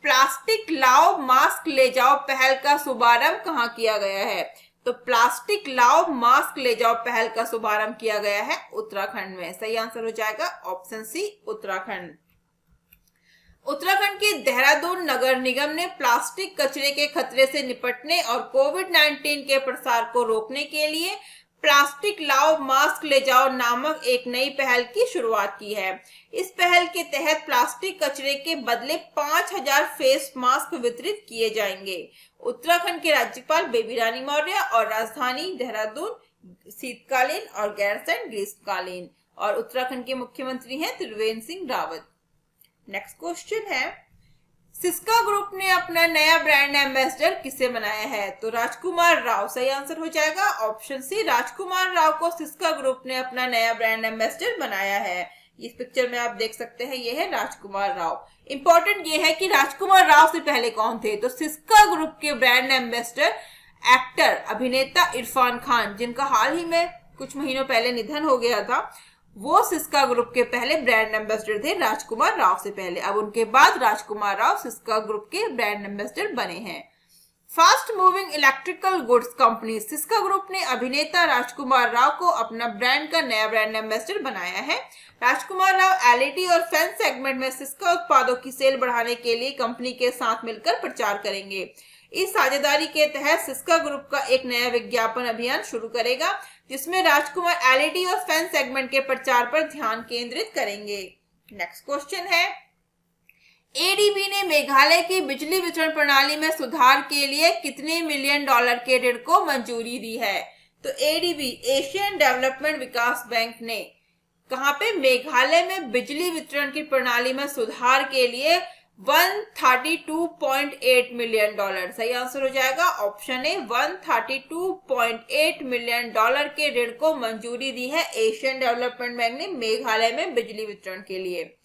प्लास्टिक लाओ मास्क ले जाओ पहल का शुभारंभ कहाँ किया गया है? तो प्लास्टिक लाओ मास्क ले जाओ पहल का शुभारंभ किया गया है उत्तराखंड में। सही आंसर हो जाएगा ऑप्शन सी उत्तराखंड। उत्तराखंड के देहरादून नगर निगम ने प्लास्टिक कचरे के खतरे से निपटने और कोविड-19 के प्रसार को रोकने के लिए प्लास्टिक लाओ मास्क ले जाओ नामक एक नई पहल की शुरुआत की है। इस पहल के तहत प्लास्टिक कचरे के बदले 5000 फेस मास्क वितरित किए जाएंगे। उत्तराखंड के राज्यपाल बेबी रानी मौर्य और राजधानी देहरादून शीतकालीन और गैरसैंण ग्रीष्मकालीन, और उत्तराखंड के मुख्यमंत्री हैं त्रिवेंद्र सिंह रावत। नेक्स्ट क्वेश्चन है, सिस्का ग्रुप ने अपना नया ब्रांड एम्बेसडर किसे बनाया है? तो राजकुमार राव। सही आंसर हो जाएगा ऑप्शन सी राजकुमार राव को सिस्का ग्रुप ने अपना नया ब्रांड एम्बेसडर बनाया है। इस पिक्चर में आप देख सकते हैं, ये है राजकुमार राव। इंपॉर्टेंट ये है कि राजकुमार राव से पहले कौन थे? तो सिस्का ग्रुप के ब्रांड एम्बेसडर एक्टर अभिनेता इरफान खान, जिनका हाल ही में कुछ महीनों पहले निधन हो गया था, वो सिस्का ग्रुप के पहले ब्रांड एम्बेसडर थे राजकुमार राव से पहले। अब उनके बाद राजकुमार राव सिस्का ग्रुप के ब्रांड एम्बेसडर बने हैं। Fast moving electrical goods company Syska group ने अभिनेता राजकुमार राव को अपना ब्रांड का नया ब्रांड एम्बेसडर बनाया है। राजकुमार राव एलईडी और फैन सेगमेंट में सिस्का उत्पादों की सेल बढ़ाने के लिए कंपनी के साथ मिलकर प्रचार करेंगे। इस साझेदारी के तहत सिस्का ग्रुप का एक नया विज्ञापन अभियान शुरू करेगा, जिसमें राजकुमार एलईडी और फैन सेगमेंट के प्रचार पर ध्यान केंद्रित करेंगे। नेक्स्ट क्वेश्चन है, एडीबी ने मेघालय की बिजली वितरण प्रणाली में सुधार के लिए कितने $मिलियन के ऋण को मंजूरी दी है? तो एडीबी एशियन डेवलपमेंट विकास बैंक ने कहां पे? मेघालय में बिजली वितरण की प्रणाली में सुधार के लिए $132.8 मिलियन। सही आंसर हो जाएगा ऑप्शन ए, $132.8 मिलियन के ऋण को मंजूरी दी है एशियन डेवलपमेंट बैंक ने मेघालय में बिजली वितरण के लिए।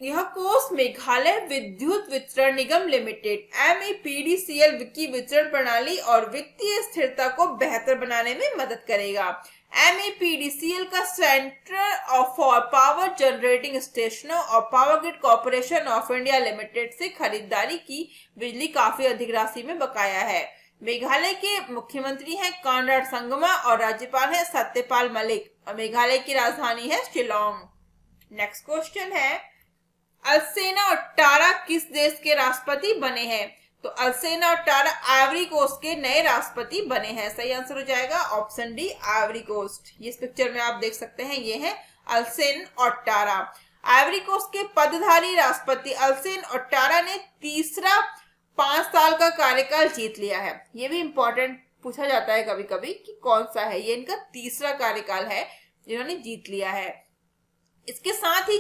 यह कोष मेघालय विद्युत वितरण निगम लिमिटेड MEPDCL की वितरण प्रणाली और वित्तीय स्थिरता को बेहतर बनाने में मदद करेगा। MEPDCL का सेंटर फॉर पावर जनरेटिंग स्टेशनों और power grid corporation of India limited से खरीदारी की बिजली काफी अधिक राशि में बकाया है। मेघालय के मुख्यमंत्री हैं कॉनराड संगमा और राज्यपाल है सत्यपाल मलिक और मेघालय की राजधानी है शिलोंग। नेक्स्ट क्वेश्चन है, अलसेना ओटारा किस देश के राष्ट्रपति बने हैं? तो अलसेना ओटारा आइवरी कोस्ट के नए राष्ट्रपति बने हैं। सही आंसर हो जाएगा ऑप्शन डी, आइवरी कोस्ट। इस पिक्चर में आप देख सकते हैं, ये है अलसेन ओटारा। आइवरी कोस्ट के पदधारी राष्ट्रपति अलसेन ओटारा ने तीसरा 5 साल का कार्यकाल जीत लिया है। ये भी इंपॉर्टेंट पूछा जाता है कभी कभी कि कौन सा है। ये इनका तीसरा कार्यकाल है जिन्होंने जीत लिया है। इसके साथ ही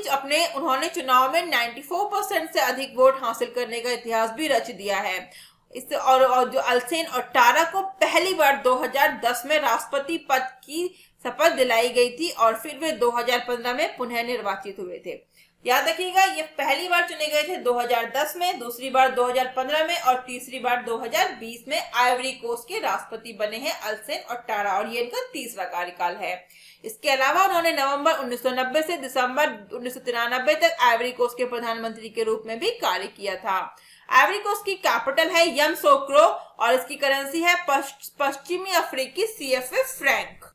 उन्होंने चुनाव में 94% से अधिक वोट हासिल करने का इतिहास भी रच दिया है। इससे और जो अलसेन ओटारा को पहली बार 2010 में राष्ट्रपति पद की शपथ दिलाई गई थी और फिर वे 2015 में पुनः निर्वाचित हुए थे। याद रखिएगा, ये पहली बार चुने गए थे 2010 में, दूसरी बार 2015 में और तीसरी बार 2020 में आइवरी कोस्ट के राष्ट्रपति बने हैं अलसेन ओटारा और ये इनका तीसरा कार्यकाल है। इसके अलावा उन्होंने नवंबर 1990 से दिसंबर 1993 तक आइवरी कोस्ट के प्रधानमंत्री के रूप में भी कार्य किया था। आइवरी कोस्ट की कैपिटल है यमसोक्रो और इसकी करेंसी है पश्चिमी अफ्रीकी CFA Frank.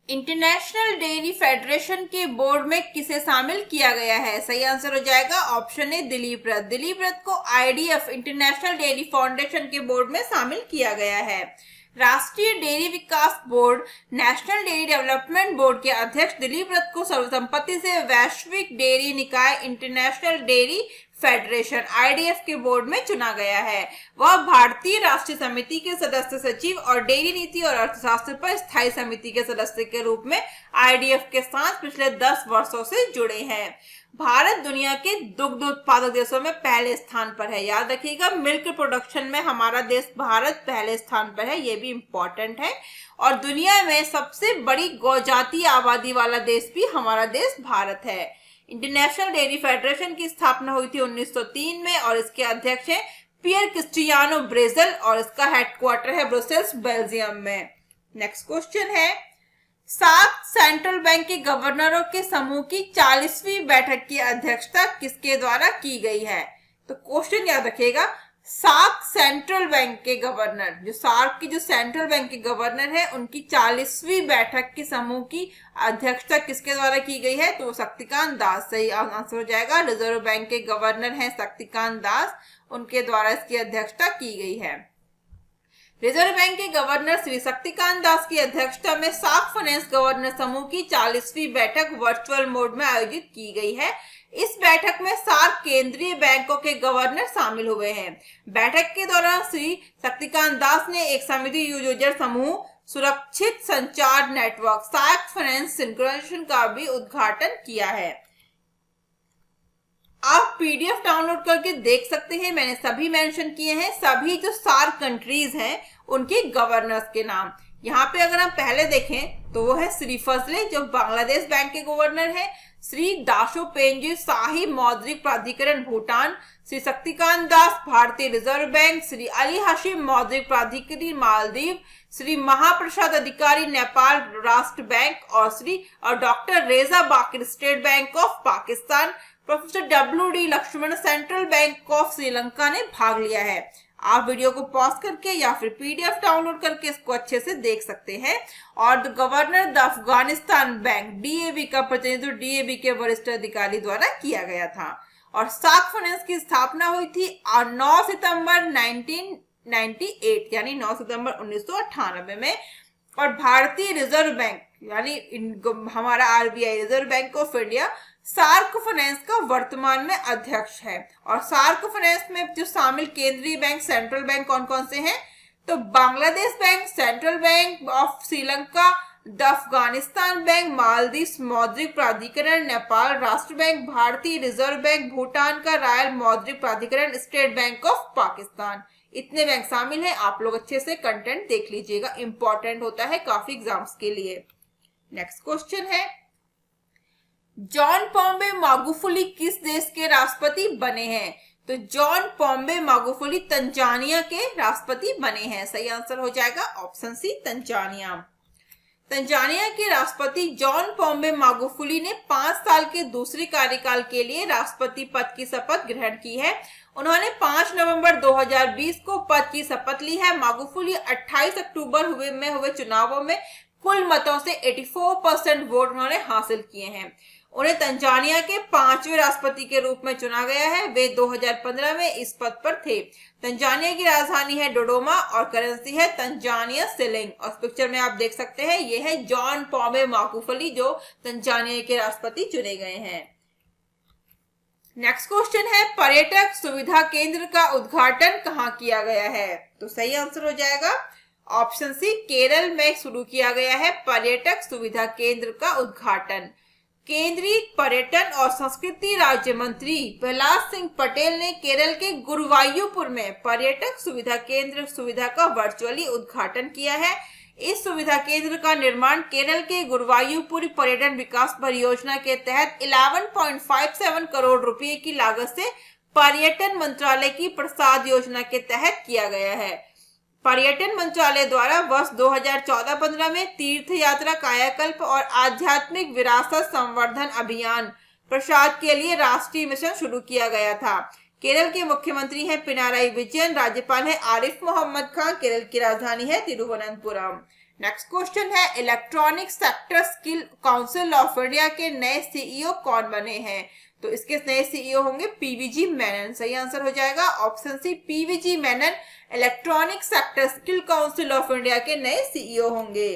International dairy federation के बोर्ड में किसे शामिल किया गया है? सही आंसर हो जाएगा ऑप्शन ए, दिलीप रथ। दिलीप रथ को IDF इंटरनेशनल डेयरी फाउंडेशन के बोर्ड में शामिल किया गया है। राष्ट्रीय डेयरी विकास board national dairy development board के अध्यक्ष दिलीप रथ को सर्वसम्मति से वैश्विक डेयरी निकाय इंटरनेशनल डेयरी फेडरेशन IDF के बोर्ड में चुना गया है। वह भारतीय राष्ट्रीय समिति के सदस्य सचिव और डेयरी नीति और अर्थशास्त्र पर स्थायी समिति के सदस्य के रूप में IDF के साथ पिछले 10 वर्षों से जुड़े हैं। भारत दुनिया के दुग्ध उत्पादक देशों में पहले स्थान पर है। याद रखिएगा, मिल्क प्रोडक्शन में हमारा देश भारत पहले स्थान पर है, ये भी इम्पोर्टेंट है। और दुनिया में सबसे बड़ी गौजाति आबादी वाला देश भी हमारा देश भारत है। इंटरनेशनल डेयरी फेडरेशन की स्थापना हुई थी 1903 में और इसके अध्यक्ष हैं पियर क्रिस्टियानो ब्रेजल और इसका हेडक्वार्टर है ब्रुसेल्स, बेल्जियम में। नेक्स्ट क्वेश्चन है, सार्क सेंट्रल बैंक के गवर्नरों के समूह की 40वीं बैठक की अध्यक्षता किसके द्वारा की गई है? तो क्वेश्चन याद रखिएगा, सार्क सेंट्रल बैंक के गवर्नर, जो सार्क की जो सेंट्रल बैंक के गवर्नर है, उनकी 40वीं बैठक की समूह की अध्यक्षता किसके द्वारा की गई है? तो शक्तिकांत दास। सही आंसर हो जाएगा, रिजर्व बैंक के गवर्नर हैं शक्तिकांत दास, उनके द्वारा इसकी अध्यक्षता की गई है। रिजर्व बैंक के गवर्नर श्री शक्तिकांत दास की अध्यक्षता में सार्क फाइनेंस गवर्नर समूह की 40वीं बैठक वर्चुअल मोड में आयोजित की गई है। इस बैठक में सार्क केंद्रीय बैंकों के गवर्नर शामिल हुए हैं। बैठक के दौरान श्री शक्तिकांत दास ने एक समिति यूजर समूह सुरक्षित संचार नेटवर्क सार्क फाइनेंस सिंक्रोनाइजेशन का भी उद्घाटन किया है। आप PDF डाउनलोड करके देख सकते हैं, मैंने सभी मेंशन किए हैं, सभी जो सार्क कंट्रीज हैं उनके गवर्नर्स के नाम। यहाँ पे अगर हम पहले देखें तो वो है श्री फजले जो बांग्लादेश बैंक के गवर्नर है, श्री दाशो पेंजे शाही मौद्रिक प्राधिकरण भूटान, श्री शक्तिकांत दास भारतीय रिजर्व बैंक, श्री अली हाशिम मौद्रिक प्राधिकारी मालदीव, श्री महाप्रसाद अधिकारी नेपाल राष्ट्र बैंक और doctor Reza Baqir state bank of Pakistan, professor WD Lakshman central bank of Sri Lanka ने भाग लिया है। आप वीडियो को पॉज करके या फिर PDF डाउनलोड करके इसको अच्छे से देख सकते हैं। और the governor the Afghanistan bank DAB का प्रतिनिधित्व DAB के वरिष्ठ अधिकारी द्वारा किया गया था। और सार्क फाइनेंस की स्थापना हुई थी 9 सितंबर 1998 यानी 9 सितंबर 1998 में। और भारतीय रिजर्व बैंक यानी हमारा RBI Reserve Bank of India SAARC finance का वर्तमान में अध्यक्ष है। और सार्क फाइनेंस में जो शामिल केंद्रीय बैंक सेंट्रल बैंक कौन कौन से हैं? तो Bangladesh bank, central bank of Sri Lanka, the Afghanistan bank, Maldives मौद्रिक प्राधिकरण, नेपाल राष्ट्र बैंक, भारतीय रिजर्व बैंक, भूटान का रॉयल मौद्रिक प्राधिकरण, स्टेट बैंक ऑफ पाकिस्तान। इतने बैंक शामिल हैं। आप लोग अच्छे से कंटेंट देख लीजिएगा, इंपॉर्टेंट होता है काफी एग्जाम्स के लिए। नेक्स्ट क्वेश्चन है, जॉन पॉम्बे मागुफुली किस देश के राष्ट्रपति बने हैं? तो जॉन पॉम्बे मागुफुली तंजानिया के राष्ट्रपति बने हैं। सही आंसर हो जाएगा ऑप्शन सी, तंजानिया। तंजानिया के राष्ट्रपति जॉन पॉम्बे मागुफुली ने 5 साल के दूसरे कार्यकाल के लिए राष्ट्रपति पद की शपथ ग्रहण की है। उन्होंने 5 नवंबर 2020 को पद की शपथ ली है। मागुफुली 28 अक्टूबर में हुए चुनावों में कुल मतों से 84% वोट उन्होंने हासिल किए हैं। उन्हें तंजानिया के 5वें राष्ट्रपति के रूप में चुना गया है। वे 2015 में इस पद पर थे। तंजानिया की राजधानी है डोडोमा और करेंसी है तंजानिया शिलिंग। और पिक्चर में आप देख सकते हैं, ये है जॉन पॉम्बे मागुफुली जो तंजानिया के राष्ट्रपति चुने गए हैं। नेक्स्ट क्वेश्चन है, पर्यटक सुविधा केंद्र का उद्घाटन कहाँ किया गया है? तो सही आंसर हो जाएगा ऑप्शन सी, केरल में शुरू किया गया है पर्यटक सुविधा केंद्र का उद्घाटन। केंद्रीय पर्यटन और संस्कृति राज्य मंत्री प्रहलाद सिंह पटेल ने केरल के गुरुवायुपुर में पर्यटक सुविधा केंद्र सुविधा का वर्चुअली उद्घाटन किया है। इस सुविधा केंद्र का निर्माण केरल के गुरुवायुपुर पर्यटन विकास परियोजना के तहत 11.57 करोड़ रुपए की लागत से पर्यटन मंत्रालय की प्रसाद योजना के तहत किया गया है। पर्यटन मंत्रालय द्वारा वर्ष 2014-15 में तीर्थ यात्रा, कायाकल्प और आध्यात्मिक विरासत संवर्धन अभियान प्रसाद के लिए राष्ट्रीय मिशन शुरू किया गया था। केरल के मुख्यमंत्री हैं पिनाराई विजयन, राज्यपाल है आरिफ मोहम्मद खान, केरल की राजधानी है तिरुवनंतपुरम। नेक्स्ट क्वेश्चन है, electronic sector skill council of India के नए सीईओ कौन बने हैं? तो इसके नए सीईओ होंगे पीवीजी मेनन। सही आंसर हो जाएगा option C, PVG Menon electronic sector skill council of India के नए सीईओ होंगे।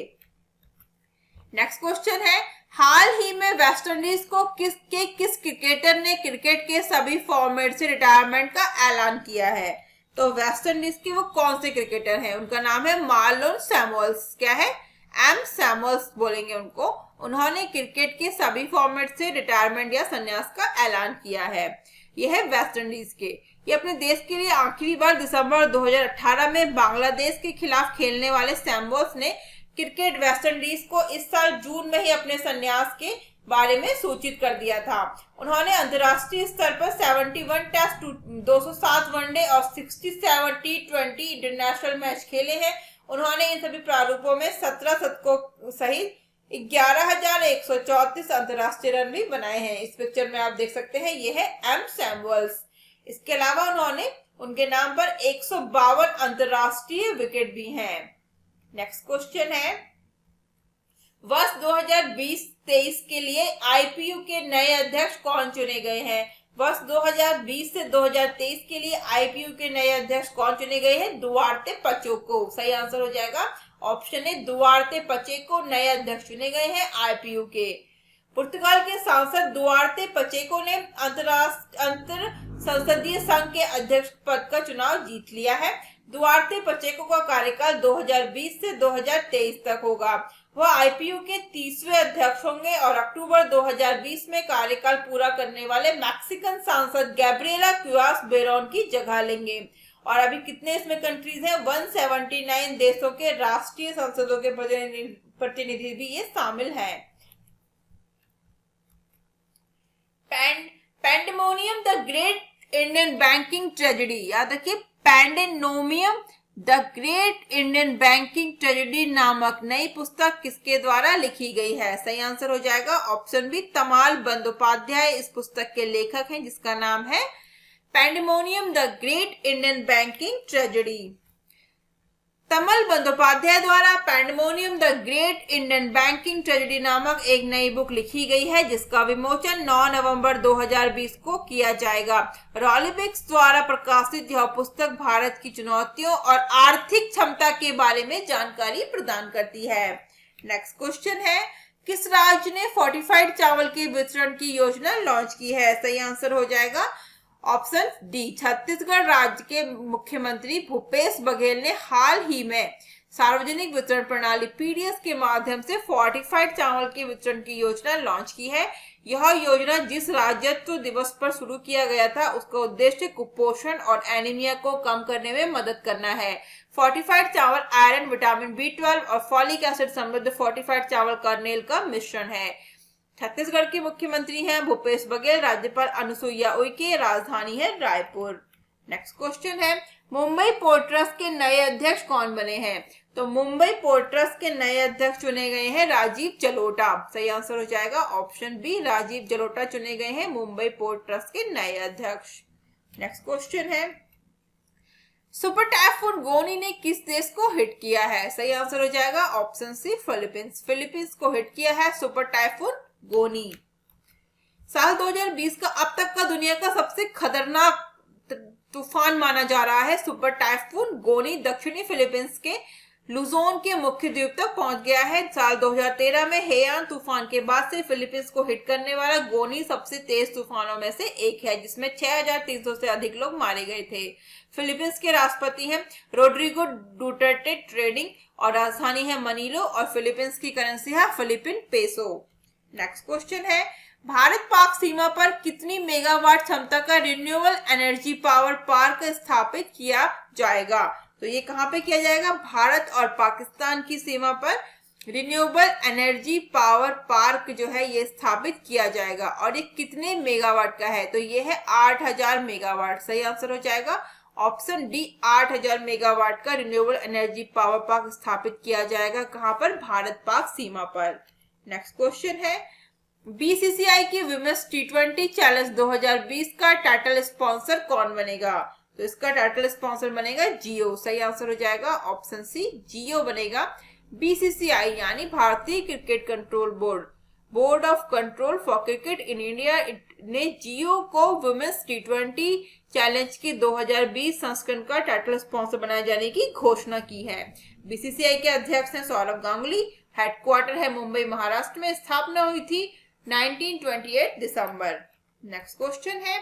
नेक्स्ट क्वेश्चन है, हाल ही में वेस्टइंडीज को किस क्रिकेटर ने क्रिकेट के सभी फॉर्मेट से रिटायरमेंट का ऐलान किया है? तो वेस्टइंडीज के वो कौन से क्रिकेटर हैं? उनका नाम है मार्लोन सैमुअल्स। क्या है? एम सैमुअल्स बोलेंगे उनको। उन्होंने क्रिकेट के सभी फॉर्मेट से रिटायरमेंट या संन्यास का ऐलान किया है। यह है वेस्टइंडीज के। ये अपने देश के लिए आखिरी बार दिसंबर 2018 में बांग्लादेश के खिलाफ खेलने वाले सैमुअल्स ने क्रिकेट वेस्टइंडीज को इस साल जून में ही अपने संन्यास के बारे में सूचित कर दिया था। उन्होंने अंतर्राष्ट्रीय स्तर पर 71 टेस्ट, 207 वनडे और 67 टी20 इंटरनेशनल मैच खेले हैं। उन्होंने इन सभी प्रारूपों में 17 शतकों सहित 11,134 अंतर्राष्ट्रीय रन भी बनाए हैं। इस पिक्चर में आप देख सकते हैं, ये है एम सैमुअल्स। इसके अलावा उन्होंने उनके नाम पर 152 अंतर्राष्ट्रीय विकेट भी हैं। नेक्स्ट क्वेश्चन है, वर्ष 2020-23 के लिए आईपीयू के नए अध्यक्ष कौन चुने गए हैं? वर्ष 2020 से 2023 के लिए आईपीयू के नए अध्यक्ष कौन चुने गए हैं? दुआर्ते पचेको। सही आंसर हो जाएगा ऑप्शन ए, दुआर्ते पचेको नए अध्यक्ष चुने गए हैं आईपीयू के। पुर्तगाल के सांसद दुआर्ते पचेको ने अंतर संसदीय संघ के अध्यक्ष पद का चुनाव जीत लिया है। दुआर्ते पचेको का कार्यकाल 2020 से 2023 तक होगा। वह आईपीयू के 30वें अध्यक्ष होंगे और अक्टूबर 2020 में कार्यकाल पूरा करने वाले मैक्सिकन सांसद गैब्रिएला क्यूआस बेरोन की जगह लेंगे। और अभी कितने इसमें कंट्रीज हैं? 179 देशों के राष्ट्रीय संसदों के प्रतिनिधि भी ये शामिल हैं। Pandemonium the great Indian banking tragedy, याद रखिए pandemonium the great Indian banking tragedy नामक नई पुस्तक किसके द्वारा लिखी गई है? सही आंसर हो जाएगा ऑप्शन बी, तमाल बंदोपाध्याय इस पुस्तक के लेखक हैं, जिसका नाम है pandemonium the great Indian banking tragedy. Tamal Bandyopadhyay द्वारा pandemonium the great Indian banking tragedy नामक एक नई बुक लिखी गई है, जिसका विमोचन 9 नवंबर 2020 को किया जाएगा। रॉलिबिक्स द्वारा प्रकाशित यह पुस्तक भारत की चुनौतियों और आर्थिक क्षमता के बारे में जानकारी प्रदान करती है। नेक्स्ट क्वेश्चन है, किस राज्य ने फोर्टिफाइड चावल के वितरण की योजना लॉन्च की है? सही आंसर हो जाएगा ऑप्शन डी, छत्तीसगढ़ राज्य के मुख्यमंत्री भूपेश बघेल ने हाल ही में सार्वजनिक वितरण प्रणाली पीडीएस के माध्यम से फोर्टिफाइड चावल के वितरण की योजना लॉन्च की है। यह योजना जिस राज्यत्व दिवस पर शुरू किया गया था, उसका उद्देश्य कुपोषण और एनीमिया को कम करने में मदद करना है। फोर्टिफाइड चावल आयरन, विटामिन बी12 और फॉलिक एसिड समृद्ध फोर्टिफाइड चावल कर्नेल का मिश्रण है। छत्तीसगढ़ के मुख्यमंत्री हैं भूपेश बघेल, राज्यपाल अनुसुईया उइके, राजधानी है रायपुर। नेक्स्ट क्वेश्चन है, मुंबई पोर्ट ट्रस्ट के नए अध्यक्ष कौन बने हैं? तो मुंबई पोर्ट ट्रस्ट के नए अध्यक्ष चुने गए हैं राजीव जलोटा। सही आंसर हो जाएगा ऑप्शन बी, राजीव जलोटा चुने गए हैं मुंबई पोर्ट ट्रस्ट के नए अध्यक्ष। नेक्स्ट क्वेश्चन है, सुपर टाइफून गोनी ने किस देश को हिट किया है? सही आंसर हो जाएगा ऑप्शन सी, फिलीपींस। फिलीपींस को हिट किया है सुपर टाइफून गोनी। साल 2020 का अब तक का दुनिया का सबसे खतरनाक तूफान माना जा रहा है सुपर टाइफून गोनी। दक्षिणी फिलीपींस के लुजोन के मुख्य द्वीप तक पहुंच गया है। साल 2013 में हेयान तूफान के बाद से फिलीपींस को हिट करने वाला गोनी सबसे तेज तूफानों में से एक है, जिसमें 6,300 से अधिक लोग मारे गए थे। फिलीपींस के राष्ट्रपति हैं रोड्रिगो डुटर्टे ट्रेडिंग और राजधानी है मनीलो और फिलीपींस की करेंसी है फिलीपीन पेसो। नेक्स्ट क्वेश्चन है, भारत पाक सीमा पर कितनी मेगावाट क्षमता का रिन्यूएबल एनर्जी पावर पार्क स्थापित किया जाएगा? तो ये कहां पे किया जाएगा? भारत और पाकिस्तान की सीमा पर रिन्यूएबल एनर्जी पावर पार्क जो है ये स्थापित किया जाएगा। और ये कितने मेगावाट का है? तो ये है 8,000 मेगावाट। सही आंसर हो जाएगा ऑप्शन डी, 8,000 मेगावाट का रिन्यूएबल एनर्जी पावर पार्क स्थापित किया जाएगा। कहां पर? भारत पाक सीमा पर। नेक्स्ट क्वेश्चन है, बीसीसीआई की विमेंस टी20 चैलेंज 2020 का टाइटल स्पॉन्सर कौन बनेगा? तो इसका टाइटल स्पॉन्सर बनेगा जियो। सही आंसर हो जाएगा ऑप्शन सी, जियो बनेगा। बीसीसीआई यानी भारतीय cricket control board, board of control for cricket in India ने जियो को विमेंस टी20 चैलेंज की 2020 संस्करण का टाइटल स्पॉन्सर बनाए जाने की घोषणा की है। बीसीसीआई के अध्यक्ष हैं सौरभ गांगुली। हेडक्वार्टर है मुंबई महाराष्ट्र में। स्थापना हुई थी 1928 दिसंबर। नेक्स्ट क्वेश्चन है,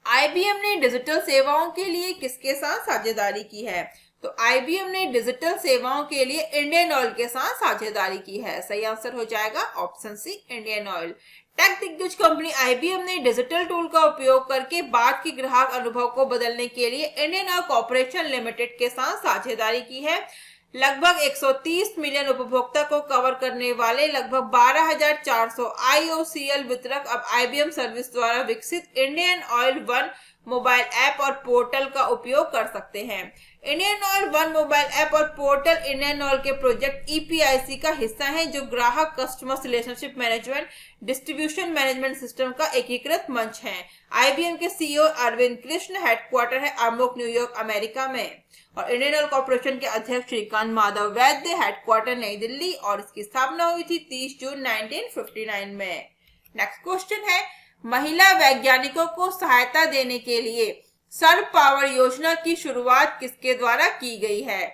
आईबीएम ने डिजिटल सेवाओं के लिए किसके साथ साझेदारी की है? तो आईबीएम ने डिजिटल सेवाओं के लिए इंडियन ऑयल के साथ साझेदारी की है। सही आंसर हो जाएगा option C, Indian Oil. Tech दिग्गज कंपनी आईबीएम ने डिजिटल टूल का उपयोग करके बाद के ग्राहक अनुभव को बदलने के लिए इंडियन ऑयल कॉर्पोरेशन लिमिटेड के साथ साझेदारी की है। लगभग 130 मिलियन उपभोक्ता को कवर करने वाले लगभग 12,400 आईओसीएल वितरक अब आईबीएम सर्विस द्वारा विकसित Indian oil one mobile app और पोर्टल का उपयोग कर सकते हैं। Indian oil one mobile app और पोर्टल इंडियन ऑयल के प्रोजेक्ट ईपीआईसी का हिस्सा है, जो ग्राहक customer relationship management distribution management system का एकीकृत मंच है। आईबीएम के सीईओ अरविंद कृष्ण, हेडक्वार्टर है अमुक न्यूयॉर्क अमेरिका में। और इंडियन ऑयल कॉर्पोरेशन के अध्यक्ष श्रीकांत माधव वैद्य, हेडक्वार्टर नई दिल्ली और इसकी स्थापना हुई थी 30 जून 1959 में। नेक्स्ट क्वेश्चन है, महिला वैज्ञानिकों को सहायता देने के लिए सर्व पावर योजना की शुरुआत किसके द्वारा की गई है?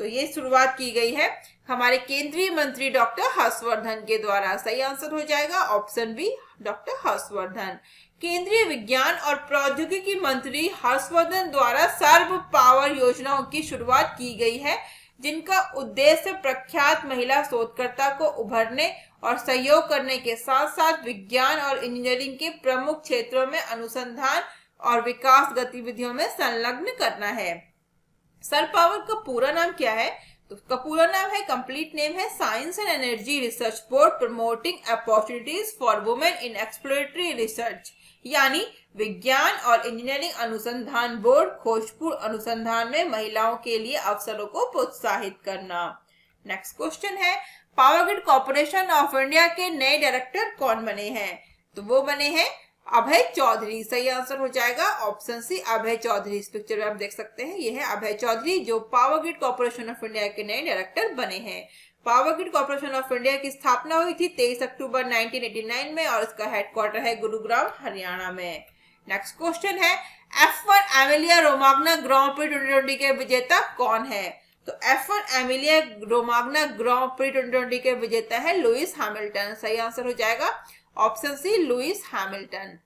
तो ये शुरुआत की गई है हमारे केंद्रीय मंत्री डॉक्टर हर्षवर्धन के द्वारा। सही आंसर हो जाएगा ऑप्शन बी, डॉक्टर हर्षवर्धन। केंद्रीय विज्ञान और प्रौद्योगिकी मंत्री हर्षवर्धन द्वारा सर्व पावर योजनाओं की शुरुआत की गई है, जिनका उद्देश्य प्रख्यात महिला शोधकर्ता को उभरने और सहयोग करने के साथ साथ विज्ञान और इंजीनियरिंग के प्रमुख क्षेत्रों में अनुसंधान और विकास गतिविधियों में संलग्न करना है। सर्व पावर का पूरा नाम क्या है? तो उसका पूरा नाम है, कंप्लीट नेम है, science and energy research board promoting opportunities for women in exploratory research, यानी विज्ञान और इंजीनियरिंग अनुसंधान बोर्ड खोजपूर्ण अनुसंधान में महिलाओं के लिए अवसरों को प्रोत्साहित करना। नेक्स्ट क्वेश्चन है, power grid corporation of India के नए डायरेक्टर कौन बने हैं? तो वो बने हैं अभय चौधरी। सही आंसर हो जाएगा ऑप्शन सी, अभय चौधरी। इस पिक्चर में आप देख सकते हैं, ये है अभय चौधरी जो power grid corporation of India के नए डायरेक्टर बने हैं। Power grid corporation of India की स्थापना हुई थी 23 अक्टूबर 1989 में और इसका हेडक्वार्टर है गुरुग्राम हरियाणा में। नेक्स्ट क्वेश्चन है, F1 एमिलिया रोमाग्ना ग्रां प्री 2020 के विजेता कौन है? तो F1 एमिलिया रोमाग्ना ग्रां प्री 2020 के विजेता है लुइस हैमिल्टन। सही आंसर हो जाएगा option C, Lewis Hamilton.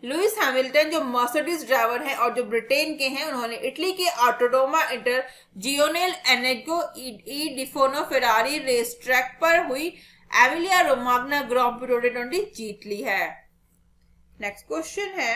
Lewis Hamilton जो मर्सिडीज ड्राइवर हैं और जो ब्रिटेन के हैं, उन्होंने इटली के ऑटोड्रोमा इंटरजियोनेल एनेगो ई डिफोनो फेरारी रेस ट्रैक पर हुई एमिलिया रोमाग्ना ग्रांड प्री 2020 जीत ली है। नेक्स्ट क्वेश्चन है,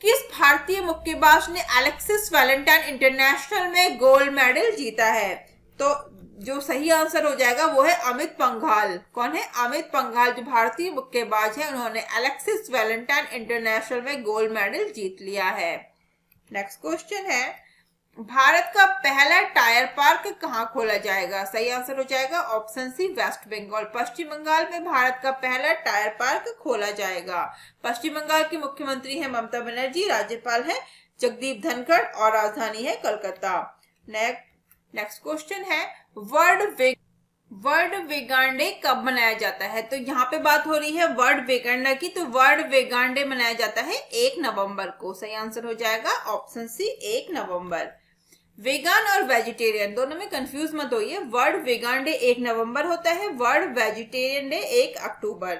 किस भारतीय मुक्केबाज ने एलेक्सिस वैलेंटाइन इंटरनेशनल में गोल्ड मेडल जीता है? तो जो सही आंसर हो जाएगा वो है अमित पंघाल। कौन है? अमित पंघाल जो भारतीय मुक्केबाज है, उन्होंने एलेक्सिस वैलेंटाइन इंटरनेशनल में गोल्ड मेडल जीत लिया है। नेक्स्ट क्वेश्चन है, भारत का पहला टायर पार्क कहाँ खोला जाएगा? सही आंसर हो जाएगा ऑप्शन सी वेस्ट बंगाल। पश्चिम बंगाल में भारत का पहला टायर पार्क खोला जाएगा। पश्चिम बंगाल की मुख्यमंत्री है ममता बनर्जी, राज्यपाल है जगदीप धनखड़ और राजधानी है कलकत्ता। नेक्स्ट क्वेश्चन है, वर्ल्ड वेगान डे कब मनाया जाता है? तो यहाँ पे बात हो रही है वर्ल्ड वेगान डे की, तो वर्ल्ड वेगान डे मनाया जाता है 1 नवंबर को। सही आंसर हो जाएगा ऑप्शन सी 1 नवंबर। वेगान और वेजिटेरियन दोनों में कंफ्यूज मत होइए। वर्ल्ड वेगान डे 1 नवंबर होता है, वर्ल्ड वेजिटेरियन डे 1 अक्टूबर।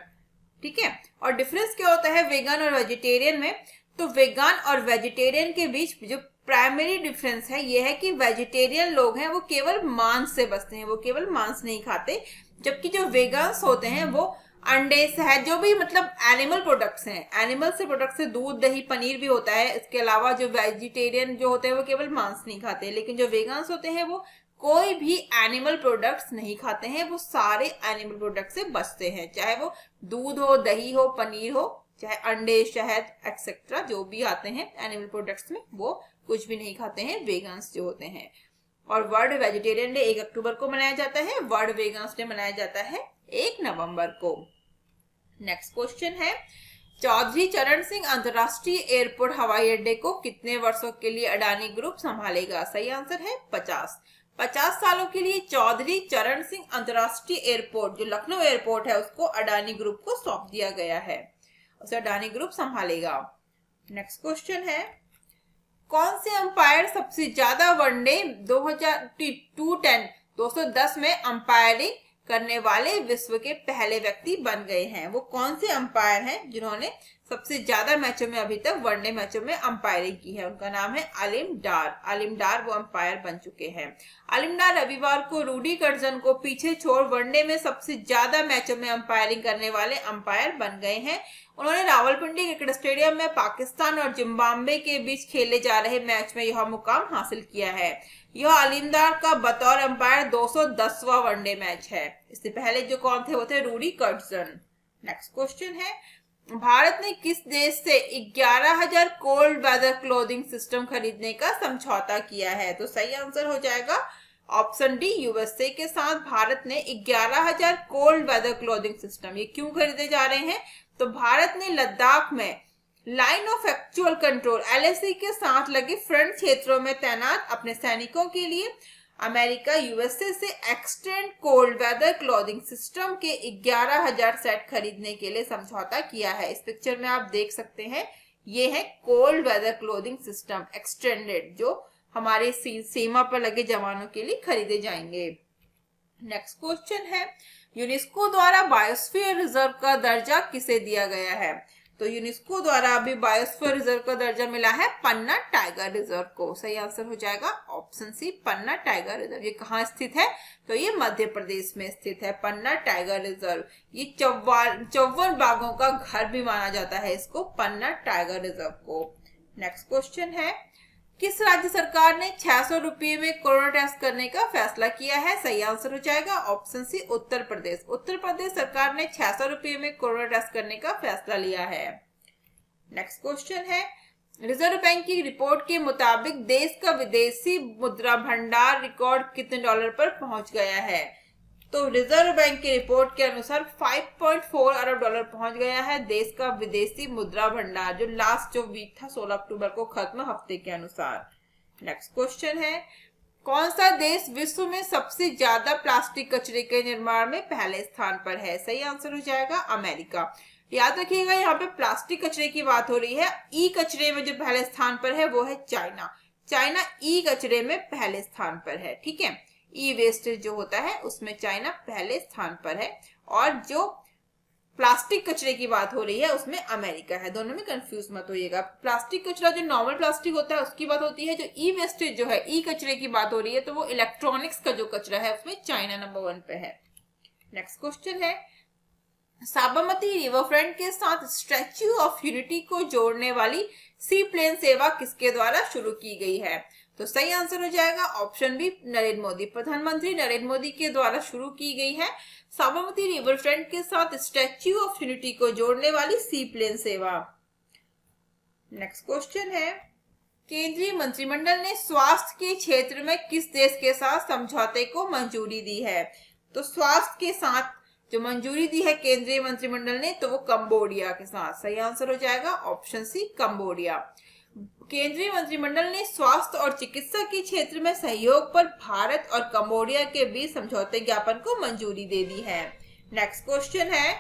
ठीक है, और डिफरेंस क्या होता है वेगान और वेजिटेरियन में? तो वेगान और वेजिटेरियन के बीच जो प्राइमरी डिफरेंस है ये है कि वेजिटेरियन लोग हैं वो केवल मांस से बचते हैं, वो केवल मांस नहीं खाते, जबकि जो वेगान्स होते हैं वो अंडे, शहद, जो भी मतलब एनिमल प्रोडक्ट्स हैं, एनिमल से प्रोडक्ट से दूध, दही, पनीर भी होता है। इसके अलावा जो वेजिटेरियन जो होते हैं वो केवल मांस नहीं खाते, लेकिन जो वेगान्स होते हैं वो कोई भी एनिमल प्रोडक्ट्स नहीं खाते हैं, वो सारे एनिमल प्रोडक्ट से बचते हैं, चाहे वो दूध हो, दही हो, पनीर हो, चाहे अंडे, शहद एक्सेट्रा जो भी आते हैं एनिमल प्रोडक्ट्स में, वो कुछ भी नहीं खाते हैं वेगान्स जो होते हैं। और वर्ल्ड वेजिटेरियन डे 1 अक्टूबर को मनाया जाता है, वर्ल्ड वेगान्स डे मनाया जाता है 1 नवंबर को। नेक्स्ट क्वेश्चन है, चौधरी चरण सिंह अंतरराष्ट्रीय एयरपोर्ट हवाई अड्डे को कितने वर्षों के लिए अडानी ग्रुप संभालेगा? सही आंसर है 50 सालों के लिए चौधरी चरण सिंह अंतरराष्ट्रीय एयरपोर्ट जो लखनऊ एयरपोर्ट है उसको अडानी ग्रुप को सौंप दिया गया है, उसे अडानी ग्रुप संभालेगा। नेक्स्ट क्वेश्चन है, कौन से अंपायर सबसे ज्यादा वनडे 210 में अंपायरिंग करने वाले विश्व के पहले व्यक्ति बन गए हैं? वो कौन से अंपायर हैं जिन्होंने सबसे ज्यादा मैचों में अभी तक वनडे मैचों में अंपायरिंग की है? उनका नाम है अलीम डार वो अंपायर बन चुके हैं। अलीम डार रविवार को रूडी कर्जन को पीछे छोड़ वनडे में सबसे ज्यादा मैचों में अंपायरिंग करने वाले अंपायर बन गए हैं। उन्होंने रावलपिंडी क्रिकेट स्टेडियम में पाकिस्तान और जिम्बाब्वे के बीच खेले जा रहे मैच में यह मुकाम हासिल किया है। यह अलीम डार का बतौर अंपायर 210वां वनडे मैच है। इससे पहले जो कौन थे वो थे रूडी कर्जन। नेक्स्ट क्वेश्चन है, भारत ने किस देश से 11,000 कोल्ड वेदर क्लोथिंग सिस्टम खरीदने का समझौता किया है? तो सही आंसर हो जाएगा ऑप्शन डी यूएसए के साथ भारत ने 11,000 कोल्ड वेदर क्लोथिंग सिस्टम। ये क्यों खरीदे जा रहे हैं? तो भारत ने लद्दाख में line of actual control LAC के साथ लगे फ्रंट क्षेत्रों में तैनात अपने सैनिकों के लिए अमेरिका यूएसए से extend cold weather clothing system के 11,000 सेट खरीदने के लिए समझौता किया है। इस पिक्चर में आप देख सकते हैं, ये है cold weather clothing system extended जो हमारे सीमा पर लगे जवानों के लिए खरीदे जाएंगे। नेक्स्ट क्वेश्चन है, यूनेस्को द्वारा बायोस्फीयर रिजर्व का दर्जा किसे दिया गया है? तो यूनेस्को द्वारा अभी बायोस्फीयर रिजर्व का दर्जा मिला है पन्ना टाइगर रिजर्व को। सही आंसर हो जाएगा ऑप्शन सी पन्ना टाइगर रिजर्व। ये कहाँ स्थित है? तो ये मध्य प्रदेश में स्थित है पन्ना टाइगर रिजर्व। ये 54 बाघों का घर भी माना जाता है इसको, पन्ना टाइगर रिजर्व को। नेक्स्ट क्वेश्चन है, किस राज्य सरकार ने 600 रुपये में कोरोना टेस्ट करने का फैसला किया है? सही आंसर हो जाएगा ऑप्शन सी उत्तर प्रदेश। उत्तर प्रदेश सरकार ने 600 रुपये में कोरोना टेस्ट करने का फैसला लिया है। नेक्स्ट क्वेश्चन है, रिजर्व बैंक की रिपोर्ट के मुताबिक देश का विदेशी मुद्रा भंडार रिकॉर्ड कितने डॉलर पर पहुंच गया है? तो रिजर्व बैंक की रिपोर्ट के अनुसार 5.4 अरब डॉलर पहुंच गया है देश का विदेशी मुद्रा भंडार, जो लास्ट जो वीक था 16 अक्टूबर को खत्म हफ्ते के अनुसार। नेक्स्ट क्वेश्चन है, कौन सा देश विश्व में सबसे ज्यादा प्लास्टिक कचरे के निर्माण में पहले स्थान पर है? सही आंसर हो जाएगा अमेरिका। याद रखिएगा यहाँ पे प्लास्टिक कचरे की बात हो रही है। ई कचरे में जो पहले स्थान पर है वो है चाइना। चाइना ई कचरे में पहले स्थान पर है। ठीक है, ई वेस्टेज जो होता है उसमें चाइना पहले स्थान पर है। और जो प्लास्टिक कचरे की बात हो रही है उसमें अमेरिका है। दोनों में कंफ्यूज मत होइएगा। प्लास्टिक कचरा जो नॉर्मल प्लास्टिक होता है उसकी बात होती है, जो ई वेस्टेज जो है, ई कचरे की बात हो रही है तो वो इलेक्ट्रॉनिक्स का जो कचरा है उसमें चाइना नंबर 1 पे है। नेक्स्ट क्वेश्चन है, साबरमती रिवर फ्रंट के साथ स्टैच्यू ऑफ यूनिटी को जोड़ने वाली सी प्लेन सेवा किसके द्वारा शुरू की गई है? तो सही आंसर हो जाएगा ऑप्शन बी, नरेंद्र मोदी। प्रधानमंत्री नरेंद्र मोदी के द्वारा शुरू की गई है साबरमती रिवर फ्रंट के साथ स्टैच्यू ऑफ यूनिटी को जोड़ने वाली सी प्लेन सेवा। नेक्स्ट क्वेश्चन है, केंद्रीय मंत्रिमंडल ने स्वास्थ्य के क्षेत्र में किस देश के साथ समझौते को मंजूरी दी है? तो स्वास्थ्य के साथ जो मंजूरी दी है केंद्रीय मंत्रिमंडल ने, तो वो कंबोडिया के साथ। सही आंसर हो जाएगा ऑप्शन सी, कंबोडिया। केंद्रीय मंत्रिमंडल ने स्वास्थ्य और चिकित्सा के क्षेत्र में सहयोग पर भारत और कंबोडिया के बीच समझौते ज्ञापन को मंजूरी दे दी है। नेक्स्ट क्वेश्चन है,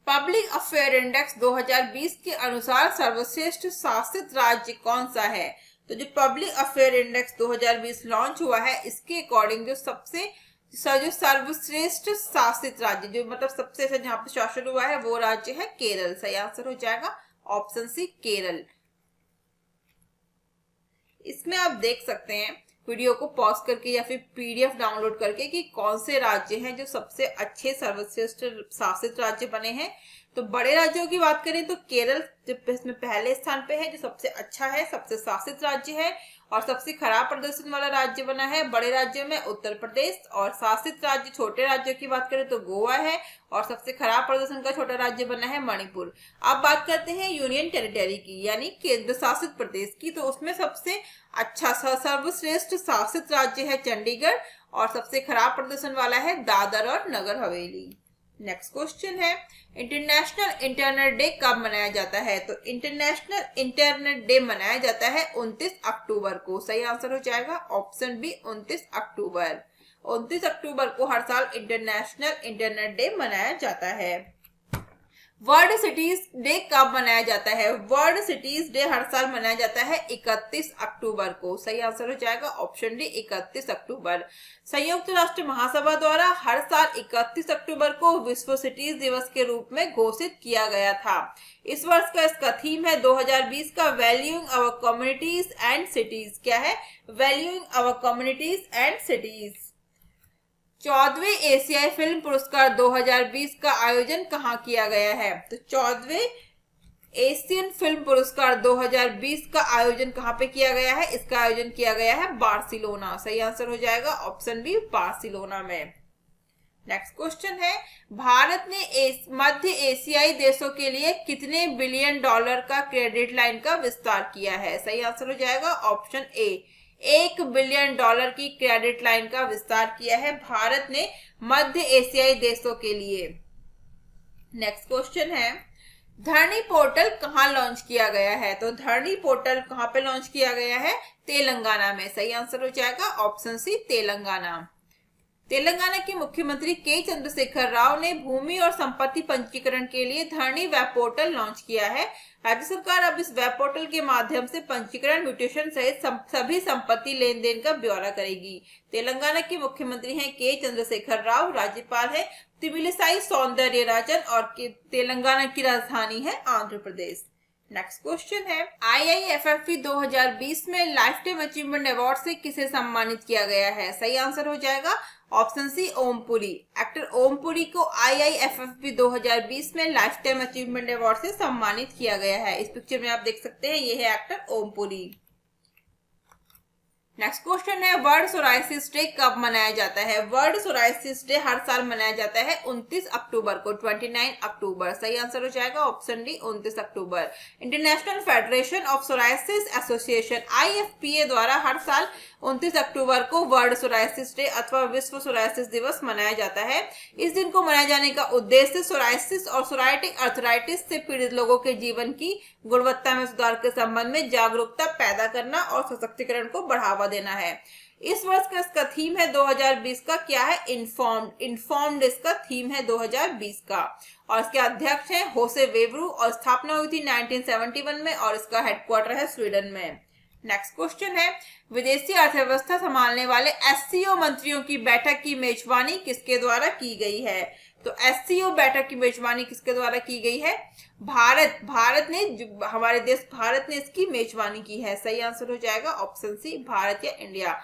पब्लिक अफेयर इंडेक्स 2020 के अनुसार सर्वश्रेष्ठ शासित राज्य कौन सा है? तो जो पब्लिक अफेयर इंडेक्स 2020 लॉन्च हुआ है, इसके अकॉर्डिंग जो सर्वश्रेष्ठ शासित राज्य, जो मतलब सबसे अच्छा जहां पर शासन हुआ है, वो राज्य है केरल। सही आंसर हो जाएगा ऑप्शन सी, केरल। इसमें आप देख सकते हैं वीडियो को पॉज करके या फिर पीडीएफ डाउनलोड करके कि कौन से राज्य हैं जो सबसे अच्छे सर्वश्रेष्ठ शासित राज्य बने हैं। तो बड़े राज्यों की बात करें तो केरल इसमें पहले स्थान पे है, जो सबसे अच्छा है, सबसे शासित राज्य है। और सबसे खराब प्रदर्शन वाला राज्य बना है बड़े राज्यों में उत्तर प्रदेश। और शासित राज्य छोटे राज्यों की बात करें तो गोवा है। और सबसे खराब प्रदर्शन का छोटा राज्य बना है मणिपुर। अब बात करते हैं यूनियन टेरिटरी की, यानी केंद्र शासित प्रदेश की। तो उसमें सबसे अच्छा सर्वश्रेष्ठ शासित राज्य है चंडीगढ़। और सबसे खराब प्रदर्शन वाला है दादर और नगर हवेली। नेक्स्ट क्वेश्चन है, इंटरनेशनल इंटरनेट डे कब मनाया जाता है? तो इंटरनेशनल इंटरनेट डे मनाया जाता है 29 अक्टूबर को। सही आंसर हो जाएगा ऑप्शन बी, 29 अक्टूबर। 29 अक्टूबर को हर साल इंटरनेशनल इंटरनेट डे मनाया जाता है। वर्ल्ड सिटीज डे कब मनाया जाता है? वर्ल्ड सिटीज डे हर साल मनाया जाता है 31 अक्टूबर को। सही आंसर हो जाएगा ऑप्शन डी, 31 अक्टूबर। संयुक्त राष्ट्र महासभा द्वारा हर साल 31 अक्टूबर को विश्व सिटीज दिवस के रूप में घोषित किया गया था। इस वर्ष का इसका थीम है 2020 का valuing our communities and cities. क्या है? Valuing our communities and cities. 14वें एशियाई फिल्म पुरस्कार 2020 का आयोजन कहाँ किया गया है? तो 14वें एशियन फिल्म पुरस्कार 2020 का आयोजन कहाँ पे किया गया है? इसका आयोजन किया गया है बार्सिलोना। सही आंसर हो जाएगा ऑप्शन बी, बार्सिलोना में। नेक्स्ट क्वेश्चन है, भारत ने मध्य एशियाई देशों के लिए कितने बिलियन डॉलर का क्रेडिट लाइन का विस्तार किया है? सही आंसर हो जाएगा ऑप्शन ए, 1 बिलियन डॉलर की क्रेडिट लाइन का विस्तार किया है भारत ने मध्य एशियाई देशों के लिए। नेक्स्ट क्वेश्चन है, धरनी पोर्टल कहाँ लॉन्च किया गया है? तो धरनी पोर्टल कहाँ पे लॉन्च किया गया है? तेलंगाना में। सही आंसर हो जाएगा ऑप्शन सी, तेलंगाना। तेलंगाना के मुख्यमंत्री के चंद्रशेखर राव ने भूमि और संपत्ति पंजीकरण के लिए धरनी वेब पोर्टल लॉन्च किया है। राज्य सरकार अब इस वेब पोर्टल के माध्यम से पंजीकरण, म्यूटेशन सहित सभी संपत्ति लेन देन का ब्यौरा करेगी। तेलंगाना के मुख्यमंत्री हैं के चंद्रशेखर राव। राज्यपाल है तमिलिसाई सौंदरराजन और तेलंगाना की राजधानी है आंध्र प्रदेश। नेक्स्ट क्वेश्चन है, IIFFE 2020 में लाइफ टाइम अचीवमेंट अवार्ड से किसे सम्मानित किया गया है? सही आंसर हो जाएगा option C, Om Puri. Actor Om Puri को IIFFE 2020 में लाइफ टाइम अचीवमेंट अवार्ड से सम्मानित किया गया है। इस पिक्चर में आप देख सकते हैं, ये है एक्टर ओमपुरी। नेक्स्ट क्वेश्चन है, वर्ल्ड सोराइसिस डे कब मनाया जाता है? वर्ल्ड सोराइसिस डे हर साल मनाया जाता है 29 अक्टूबर को, 29 अक्टूबर। सही आंसर हो जाएगा option D, 29 October. International federation of psoriasis association IFPA द्वारा हर साल 29 अक्टूबर को वर्ल्ड सोराइसिस डे अथवा विश्व सोराइसिस दिवस मनाया जाता है। इस दिन को मनाए जाने का उद्देश्य सोराइसिस और सोराइटिक अर्थराइटिस से पीड़ित लोगों के जीवन की गुणवत्ता में सुधार के संबंध में जागरूकता पैदा करना और सशक्तिकरण को बढ़ावा देना है। इस वर्ष का इसका थीम है 2020 का, क्या है? इन्फॉर्म्ड इसका थीम है 2020 का। और इसके अध्यक्ष हैं होसे वेब्रू और स्थापना हुई थी 1971 में और इसका हेडक्वार्टर है स्वीडन में। नेक्स्ट क्वेश्चन है, विदेशी अर्थव्यवस्था संभालने वाले एससीओ मंत्रियों की बैठक की मेजबानी किसके द्वारा की गई है? तो एससीओ बैठक की मेजबानी किसके द्वारा की गई है? भारत ने, हमारे देश भारत ने इसकी मेजबानी की है। सही आंसर हो जाएगा ऑप्शन सी, भारत या इंडिया।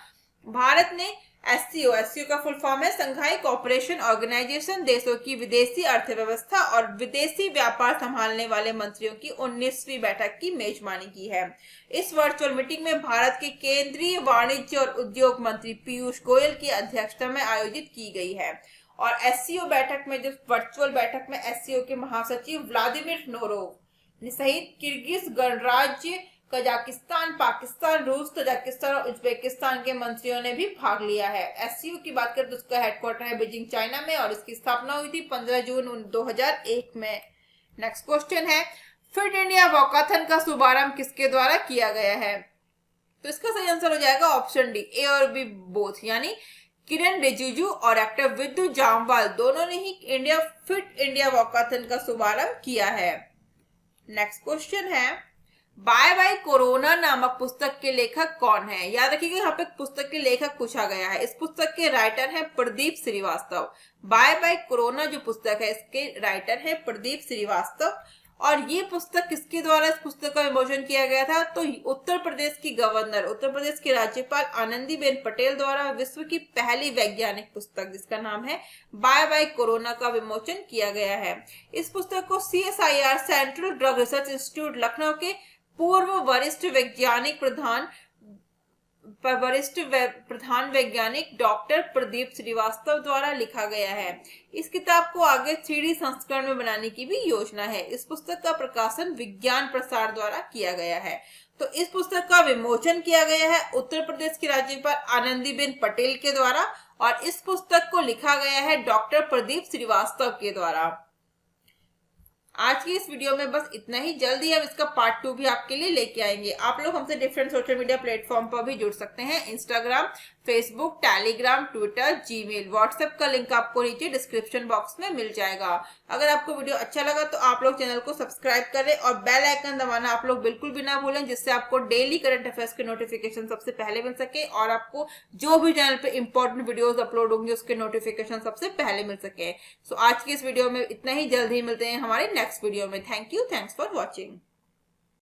भारत ने एससीओ का फुल फॉर्म है संघाई कोऑपरेशन ऑर्गेनाइजेशन, देशों की विदेशी अर्थव्यवस्था और विदेशी व्यापार संभालने वाले मंत्रियों की 19वीं बैठक की मेजबानी की है। इस वर्चुअल मीटिंग में भारत के केंद्रीय वाणिज्य और उद्योग मंत्री पीयूष गोयल की अध्यक्षता में आयोजित की गई है। और एससीओ बैठक में, जो वर्चुअल बैठक में एससीओ के महासचिव व्लादिमीर नोरोव सहित किर्गिज गणराज्य, कजाकिस्तान, पाकिस्तान, रूस, तजाकिस्तान और उज्बेकिस्तान के मंत्रियों ने भी भाग लिया है। एससीओ की बात करें तो उसका हेडक्वार्टर है बीजिंग, चाइना में, और इसकी स्थापना हुई थी 15 जून 2001 में। नेक्स्ट क्वेश्चन है, फिट इंडिया वॉकाथन का शुभारंभ किसके द्वारा किया गया है? तो इसका सही आंसर हो जाएगा ऑप्शन डी, ए और बी बोथ, यानी किरण रिजिजू और एक्टर विद्युत जामवाल दोनों ने ही फिट इंडिया वॉकाथन का शुभारंभ किया है। नेक्स्ट क्वेश्चन है, बाय बाय कोरोना नामक पुस्तक के लेखक कौन है? याद रखिएगा यहाँ पे पुस्तक के लेखक पूछा गया है। इस पुस्तक के राइटर हैं Pradeep Srivastava. Bye bye corona जो पुस्तक है, इसके राइटर हैं प्रदीप श्रीवास्तव। और ये पुस्तक किसके द्वारा इस पुस्तक का विमोचन किया गया था? तो उत्तर प्रदेश की गवर्नर, उत्तर प्रदेश की राज्यपाल आनंदीबेन पटेल द्वारा विश्व की पहली वैज्ञानिक पुस्तक जिसका नाम है बाय बाय कोरोना का विमोचन किया गया है। इस पुस्तक को CSIR central drug research institute Lucknow के पूर्व वरिष्ठ प्रधान वैज्ञानिक डॉक्टर प्रदीप श्रीवास्तव द्वारा लिखा गया है। इस किताब को आगे 3D संस्करण में बनाने की भी योजना है। इस पुस्तक का प्रकाशन विज्ञान प्रसार द्वारा किया गया है। तो इस पुस्तक का विमोचन किया गया है उत्तर प्रदेश की राज्यपाल आनंदीबेन पटेल के द्वारा, और इस पुस्तक को लिखा गया है डॉक्टर प्रदीप श्रीवास्तव के द्वारा। आज की इस वीडियो में बस इतना ही। जल्दी हम इसका पार्ट 2 भी आपके लिए लेके आएंगे। आप लोग हमसे डिफरेंट सोशल मीडिया प्लेटफॉर्म पर भी जुड़ सकते हैं, Instagram, Facebook, Telegram, Twitter, Gmail, WhatsApp का लिंक आपको नीचे डिस्क्रिप्शन बॉक्स में मिल जाएगा। अगर आपको वीडियो अच्छा लगा तो आप लोग चैनल को सब्सक्राइब करें और बेल आइकन दबाना आप लोग बिल्कुल भी ना भूलें, जिससे आपको डेली करंट अफेयर्स के नोटिफिकेशन सबसे पहले मिल सके और आपको जो भी चैनल पे इंपॉर्टेंट वीडियोस अपलोड होंगे उसके नोटिफिकेशन सबसे पहले मिल सके। सो आज की इस वीडियो में इतना ही। जल्द ही मिलते हैं हमारे नेक्स्ट वीडियो में। Thank you, thanks for watching.